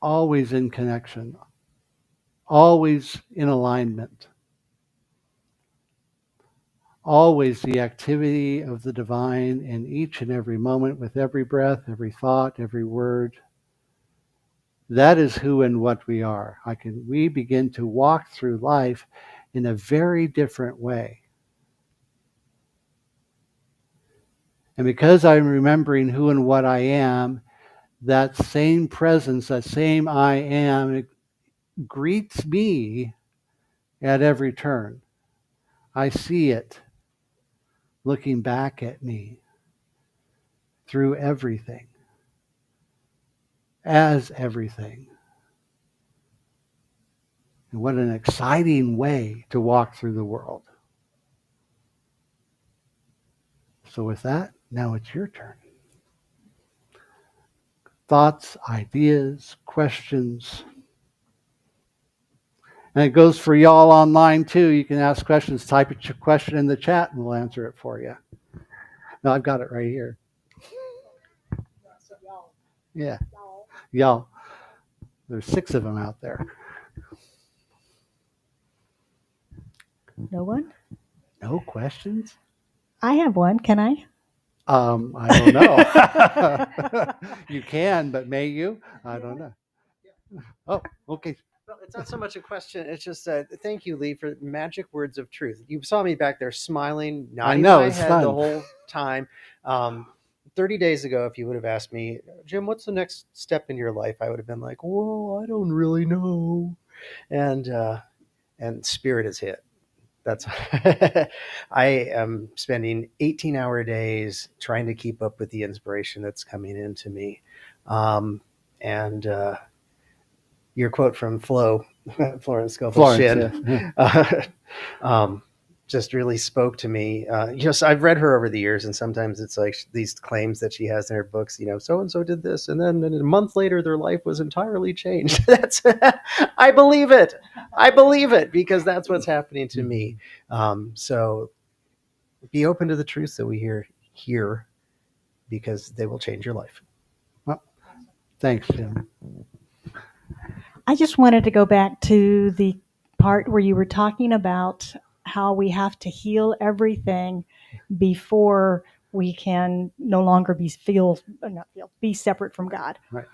in connection, always in alignment, always the activity of the divine in each and every moment, with every breath, every thought, every word. That is who and what we are. We begin to walk through life in a very different way. And because I'm remembering who and what I am, that same presence, that same I am, it greets me at every turn. I see it looking back at me through everything, as everything. And what an exciting way to walk through the world. So with that, now it's your turn. Thoughts, ideas, questions. And it goes for y'all online too. You can ask questions. Type your question in the chat and we'll answer it for you. No, I've got it right here. Yeah. Y'all. There's 6 of them out there. No one? No questions? I have one. Can I? I don't know. You can, but may you? I don't know. Oh, okay. Well, it's not so much a question. It's just thank you, Lee, for magic words of truth. You saw me back there smiling, nodding my it's head fun. the whole time. 30 days ago, if you would have asked me, Jim, what's the next step in your life? I would have been like, whoa, I don't really know. And Spirit has hit. That's I am spending 18-hour days trying to keep up with the inspiration that's coming into me. And your quote from Flo, Florence Scovel Shinn, yeah. just really spoke to me. So I've read her over the years, and sometimes it's like these claims that she has in her books, so and so did this, and then a month later their life was entirely changed. That's I believe it. I believe it because that's what's happening to me. So be open to the truths that we hear here, because they will change your life. Well, thanks, Jim. I just wanted to go back to the part where you were talking about how we have to heal everything before we can no longer be separate from God. Right.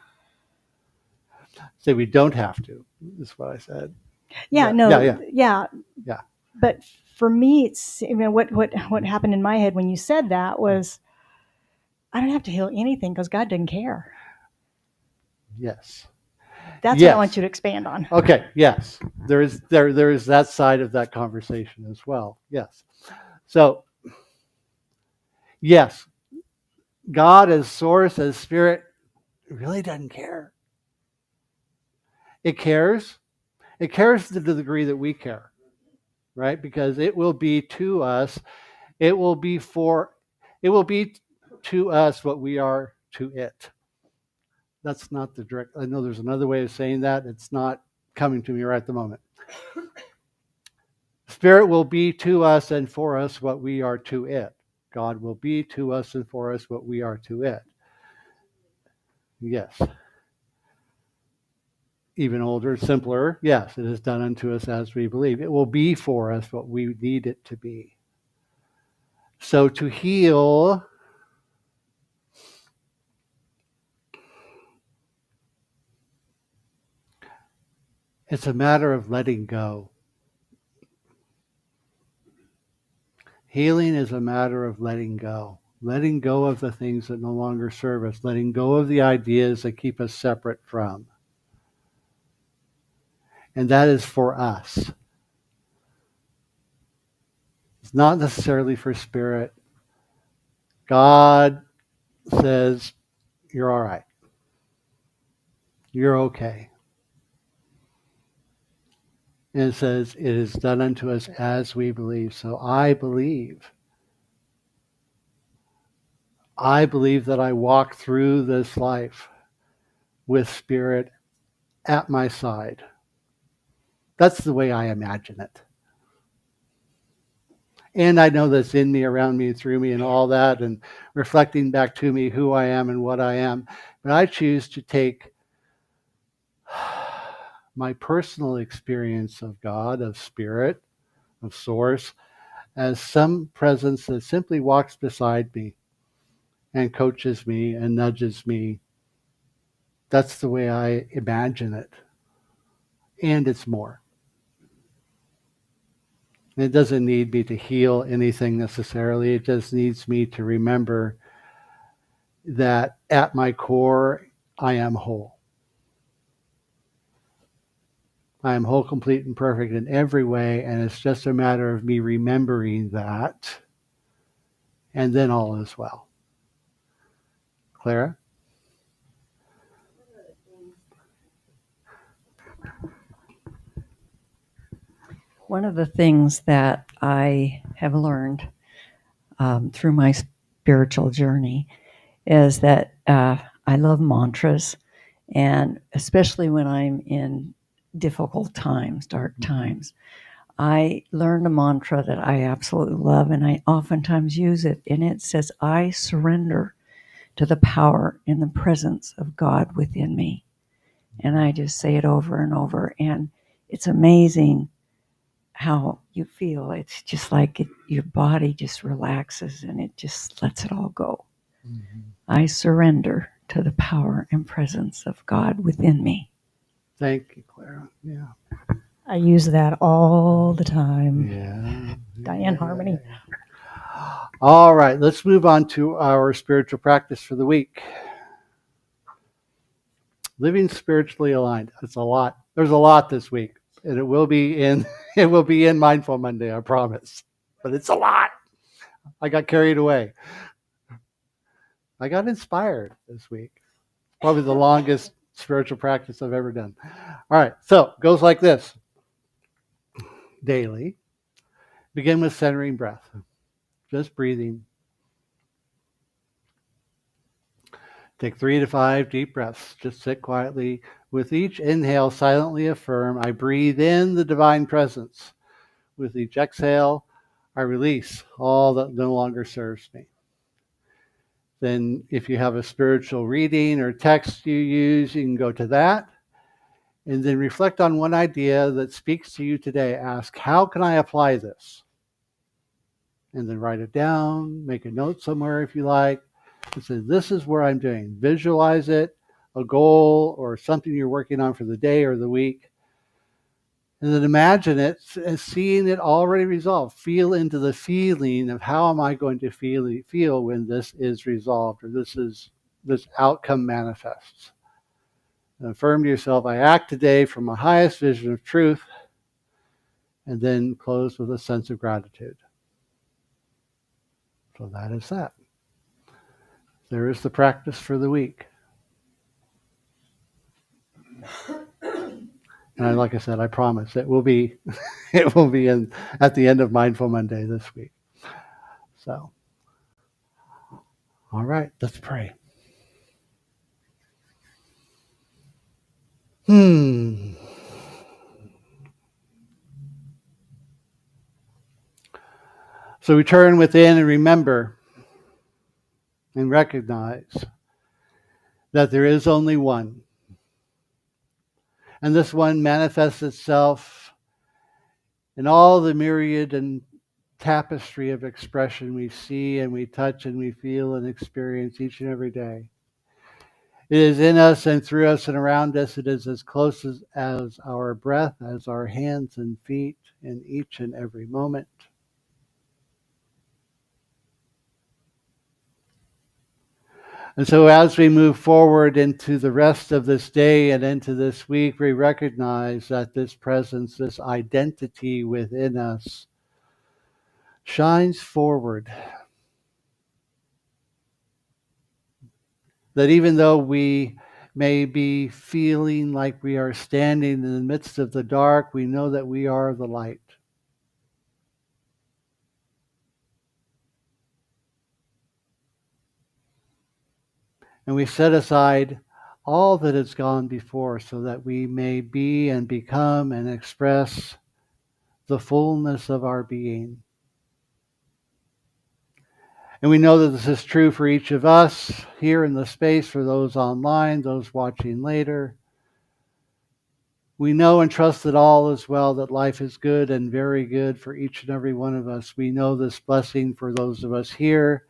Say we don't have to, is what I said. Yeah. But for me, it's what happened in my head when you said that was, I don't have to heal anything because God didn't care. Yes. That's what I want you to expand on. Okay. Yes. There is that side of that conversation as well. Yes. So, yes, God as source, as spirit, really doesn't care. It cares. It cares to the degree that we care, right? Because it will be to us. It will be to us what we are to it. That's not the direct. I know there's another way of saying that. It's not coming to me right at the moment. Spirit will be to us and for us what we are to it. God will be to us and for us what we are to it. Yes. Even older, simpler. Yes, it is done unto us as we believe. It will be for us what we need it to be. So to heal, it's a matter of letting go. Healing is a matter of letting go of the things that no longer serve us, letting go of the ideas that keep us separate from. And that is for us. It's not necessarily for spirit. God says, you're all right. You're okay. And it says, it is done unto us as we believe. So I believe that I walk through this life with spirit at my side. That's the way I imagine it. And I know that's in me, around me, through me, and all that, and reflecting back to me who I am and what I am. But I choose to take my personal experience of God, of spirit, of source, as some presence that simply walks beside me and coaches me and nudges me. That's the way I imagine it. And it's more. It doesn't need me to heal anything necessarily. It just needs me to remember that at my core, I am whole. I am whole, complete, and perfect in every way, and it's just a matter of me remembering that, and then all is well. Clara? One of the things that I have learned through my spiritual journey is that I love mantras, and especially when I'm in difficult times, dark times, I learned a mantra that I absolutely love, and I oftentimes use it, and it says, I surrender to the power and the presence of God within me. And I just say it over and over, and it's amazing how you feel. It's just like your body just relaxes and it just lets it all go. Mm-hmm. I surrender to the power and presence of God within me. Thank you, Clara. Yeah. I use that all the time. Yeah. Diane Harmony. All right, let's move on to our spiritual practice for the week. Living spiritually aligned. It's a lot. There's a lot this week, and it will be in It will be in Mindful Monday, I promise. But it's a lot. I got carried away. I got inspired this week. Probably the longest spiritual practice I've ever done. All right, so it goes like this. Daily. Begin with centering breath. Just breathing. Take 3 to 5 deep breaths. Just sit quietly. With each inhale, silently affirm, I breathe in the divine presence. With each exhale, I release all that no longer serves me. Then if you have a spiritual reading or text you use, you can go to that. And then reflect on one idea that speaks to you today. Ask, how can I apply this? And then write it down, make a note somewhere if you like, and say, this is where I'm doing. Visualize it, a goal or something you're working on for the day or the week. And then imagine it as seeing it already resolved. Feel into the feeling of how am I going to feel when this is resolved or this outcome manifests. And affirm to yourself, I act today from my highest vision of truth, and then close with a sense of gratitude. So that is that. There is the practice for the week. And like I said, I promise it will be at the end of Mindful Monday this week. So, all right, let's pray. So we turn within and remember and recognize that there is only one. And this one manifests itself in all the myriad and tapestry of expression we see and we touch and we feel and experience each and every day. It is in us and through us and around us. It is as close as our breath, as our hands and feet in each and every moment. And so as we move forward into the rest of this day and into this week, we recognize that this presence, this identity within us shines forward. That even though we may be feeling like we are standing in the midst of the dark, we know that we are the light. And we set aside all that has gone before so that we may be and become and express the fullness of our being. And we know that this is true for each of us here in the space, for those online, those watching later. We know and trust that all is well, that life is good and very good for each and every one of us. We know this blessing for those of us here,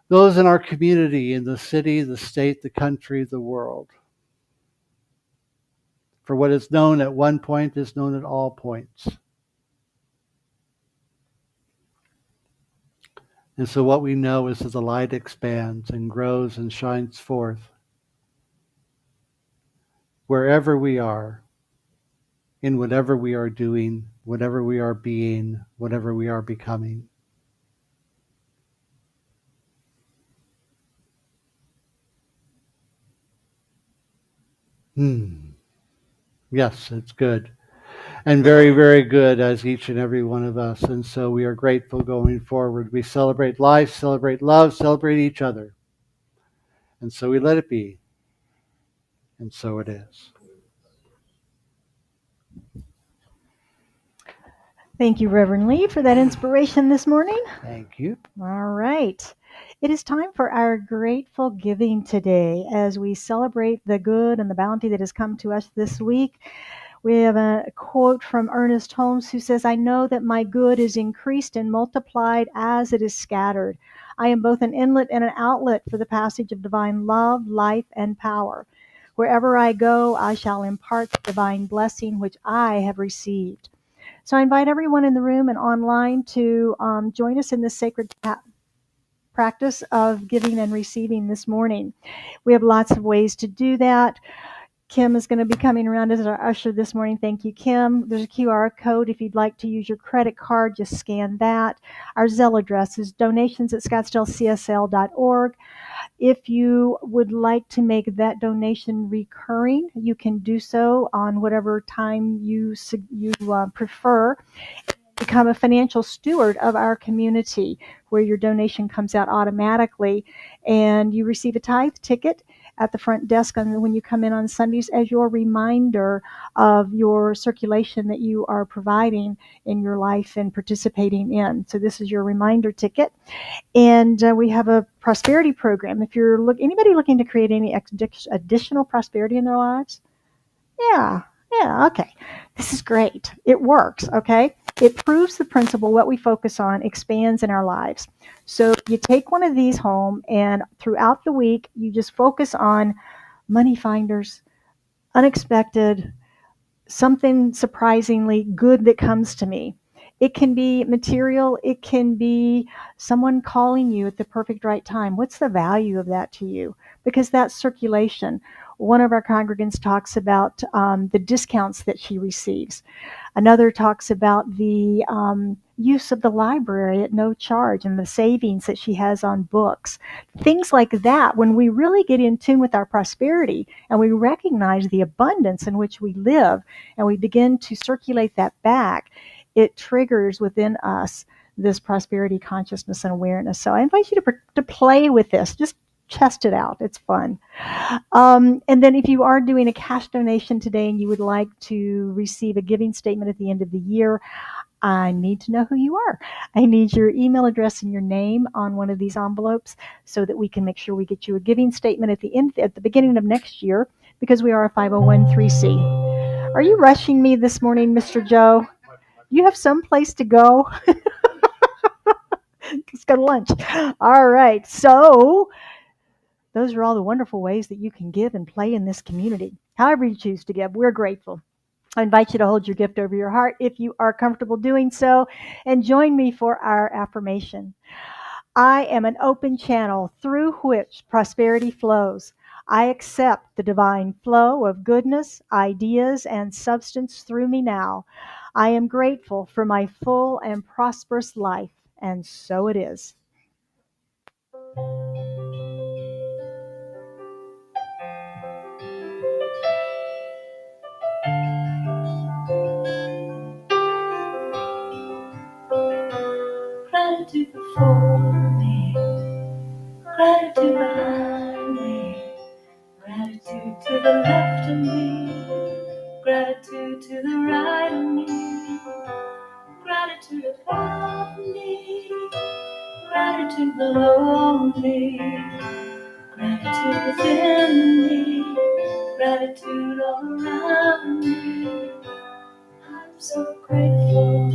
those in our community, in the city, the state, the country, the world. For what is known at one point is known at all points. And so what we know is that the light expands and grows and shines forth wherever we are, in whatever we are doing, whatever we are being, whatever we are becoming. Yes, it's good. And very, very good as each and every one of us. And so we are grateful going forward. We celebrate life, celebrate love, celebrate each other. And so we let it be. And so it is. Thank you, Reverend Lee, for that inspiration this morning. Thank you. All right. It is time for our grateful giving today as we celebrate the good and the bounty that has come to us this week. We have a quote from Ernest Holmes who says, I know that my good is increased and multiplied as it is scattered. I am both an inlet and an outlet for the passage of divine love, life, and power. Wherever I go, I shall impart the divine blessing which I have received. So I invite everyone in the room and online to join us in this sacred practice of giving and receiving this morning. We have lots of ways to do that. Kim is going to be coming around as our usher this morning. Thank you, Kim. There's a QR code. If you'd like to use your credit card, just scan that. Our Zelle address is donations@scottsdalecsl.org. If you would like to make that donation recurring, you can do so on whatever time you prefer. Become a financial steward of our community, where your donation comes out automatically, and you receive a tithe ticket at the front desk when you come in on Sundays as your reminder of your circulation that you are providing in your life and participating in. So this is your reminder ticket. And we have a prosperity program. If you're anybody looking to create any additional prosperity in their lives, yeah, okay. This is great. It works, okay? It proves the principle what we focus on expands in our lives. So you take one of these home, and throughout the week, you just focus on money finders, unexpected, something surprisingly good that comes to me. It can be material. It can be someone calling you at the perfect right time. What's the value of that to you? Because that's circulation. One of our congregants talks about the discounts that she receives. Another talks about the use of the library at no charge and the savings that she has on books. Things like that, when we really get in tune with our prosperity and we recognize the abundance in which we live and we begin to circulate that back, it triggers within us this prosperity consciousness and awareness. So I invite you to play with this. Just test it out. It's fun. And then if you are doing a cash donation today and you would like to receive a giving statement at the end of the year, I need to know who you are. I need your email address and your name on one of these envelopes so that we can make sure we get you a giving statement at the beginning of next year, because we are a 501(c)(3). Are you rushing me this morning, Mr. Joe? You have some place to go? Let's go to lunch. All right. So those are all the wonderful ways that you can give and play in this community. However you choose to give, we're grateful. I invite you to hold your gift over your heart if you are comfortable doing so, and join me for our affirmation. I am an open channel through which prosperity flows. I accept the divine flow of goodness, ideas, and substance through me now. I am grateful for my full and prosperous life, and so it is. Gratitude before me, gratitude behind me, gratitude to the left of me, gratitude to the right of me, gratitude above me, gratitude below me, gratitude within me, gratitude all around me. I'm so grateful.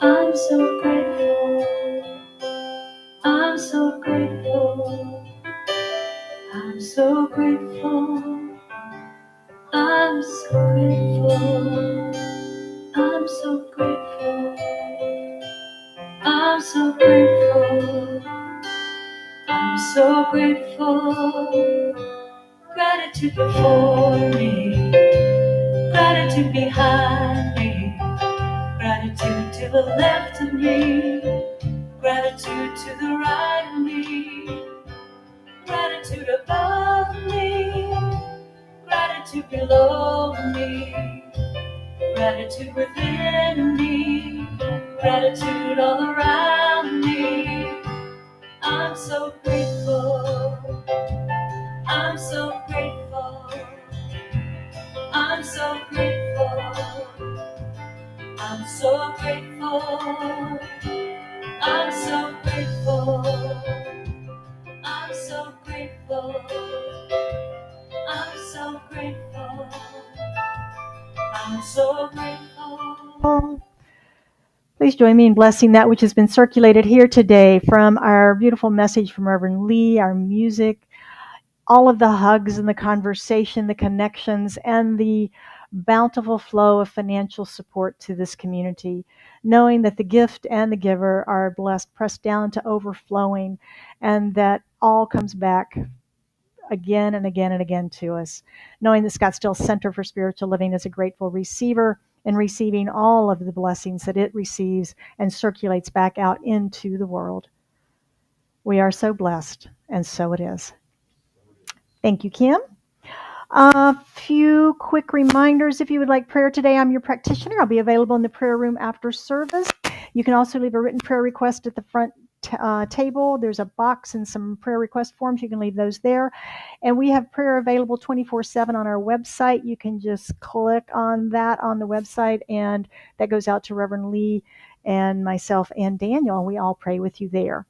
I'm so grateful. I'm so grateful. I'm so grateful. I'm so grateful. I'm so grateful. I'm so grateful. I'm so grateful. Gratitude before me, gratitude behind me, gratitude to the left of me, gratitude to the right of me, gratitude above me, gratitude below me, gratitude within me, gratitude all around me. I'm so grateful. I'm so grateful. I'm so grateful. I'm so grateful. I'm so grateful. I'm so grateful. I'm so grateful. I'm so grateful. Please join me in blessing that which has been circulated here today from our beautiful message from Reverend Lee, our music, all of the hugs and the conversation, the connections, and the bountiful flow of financial support to this community, knowing that the gift and the giver are blessed, pressed down to overflowing, and that all comes back again and again and again to us, knowing that Scottsdale Center for Spiritual Living is a grateful receiver and receiving all of the blessings that it receives and circulates back out into the world. We are so blessed, and so it is. Thank you, Kim. A few quick reminders. If you would like prayer today, I'm your practitioner. I'll be available in the prayer room after service. You can also leave a written prayer request at the front table. There's a box and some prayer request forms. You can leave those there. And we have prayer available 24/7 on our website. You can just click on that on the website, and that goes out to Reverend Lee and myself and Daniel, and we all pray with you there.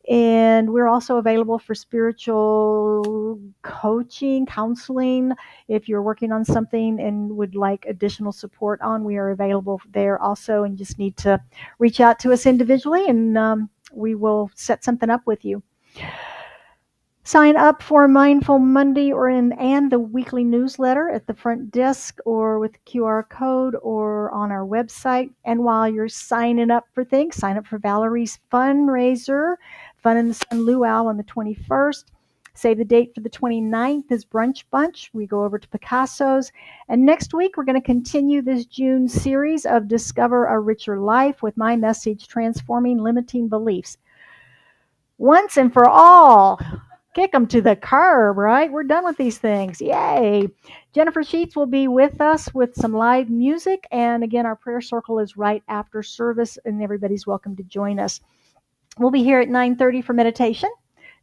And we're also available for spiritual coaching, counseling. If you're working on something and would like additional support on, we are available there also, and just need to reach out to us individually, and we will set something up with you. Sign up for Mindful Monday and the weekly newsletter at the front desk or with QR code or on our website. And while you're signing up for things, sign up for Valerie's fundraiser, Fun in the Sun Luau on the 21st. Save the date for the 29th is Brunch Bunch. We go over to Picasso's. And next week, we're going to continue this June series of Discover a Richer Life with my message, Transforming Limiting Beliefs. Once and for all. Kick them to the curb, right? We're done with these things. Yay. Jennifer Sheets will be with us with some live music. And again, our prayer circle is right after service, and everybody's welcome to join us. We'll be here at 9:30 for meditation,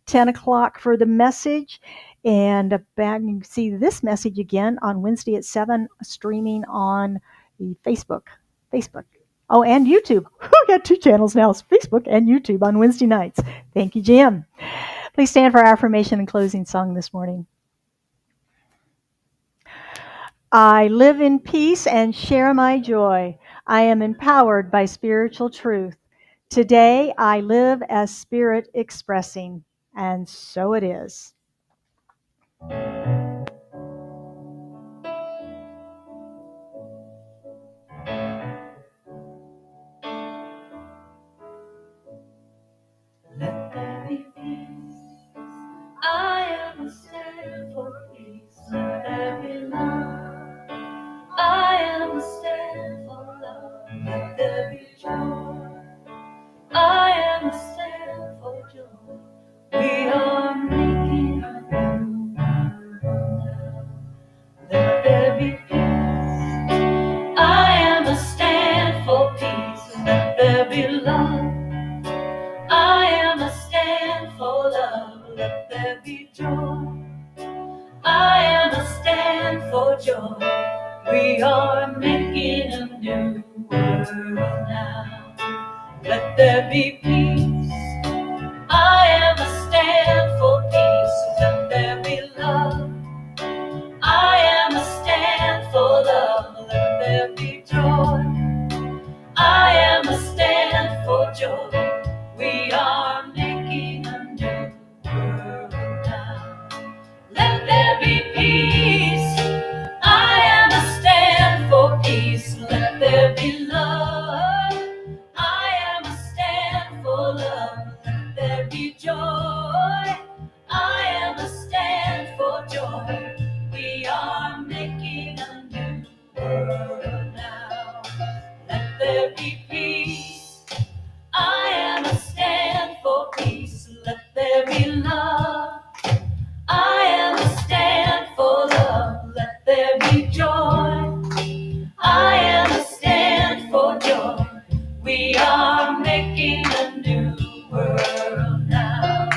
10 o'clock for the message. And you can see this message again on Wednesday at 7, streaming on the Facebook. Oh, and YouTube. We got 2 channels now, Facebook and YouTube on Wednesday nights. Thank you, Jim. Please stand for our affirmation and closing song this morning. I live in peace and share my joy. I am empowered by spiritual truth. Today I live as spirit expressing, and so it is. Let there be peace. I am a stand for peace. Let there be love. I am a stand for love. Let there be joy. I am a stand for joy. We are making a new world now. Let there be peace. I am a stand for peace. Let there be love. I am a stand for love. Let there be joy. I am a stand for joy. We are making a new world now. Let there be peace. I am a stand for peace. Let there be love. I am a stand for love. Let there be joy. I am a stand for joy. We are making a new world now. Let there be peace. I am a stand for peace. Let there be love. I am a stand for love. Let there be joy. I am a stand for joy. We are making a new world now. Let there be peace. I am a stand for peace. Let there be love. I am a stand for love. Let there be joy. I am a stand for joy. We are making a new world now.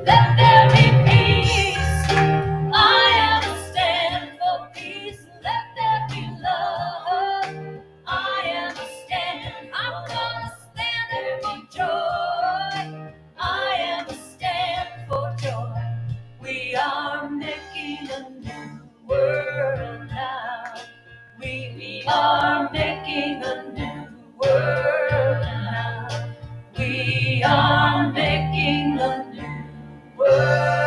Let there be peace. I am a stand for peace. Let there be love. I am a stand. I'm gonna stand for joy. I am a stand for joy. We are making a new world now. We are making a new world now. We are making a new world.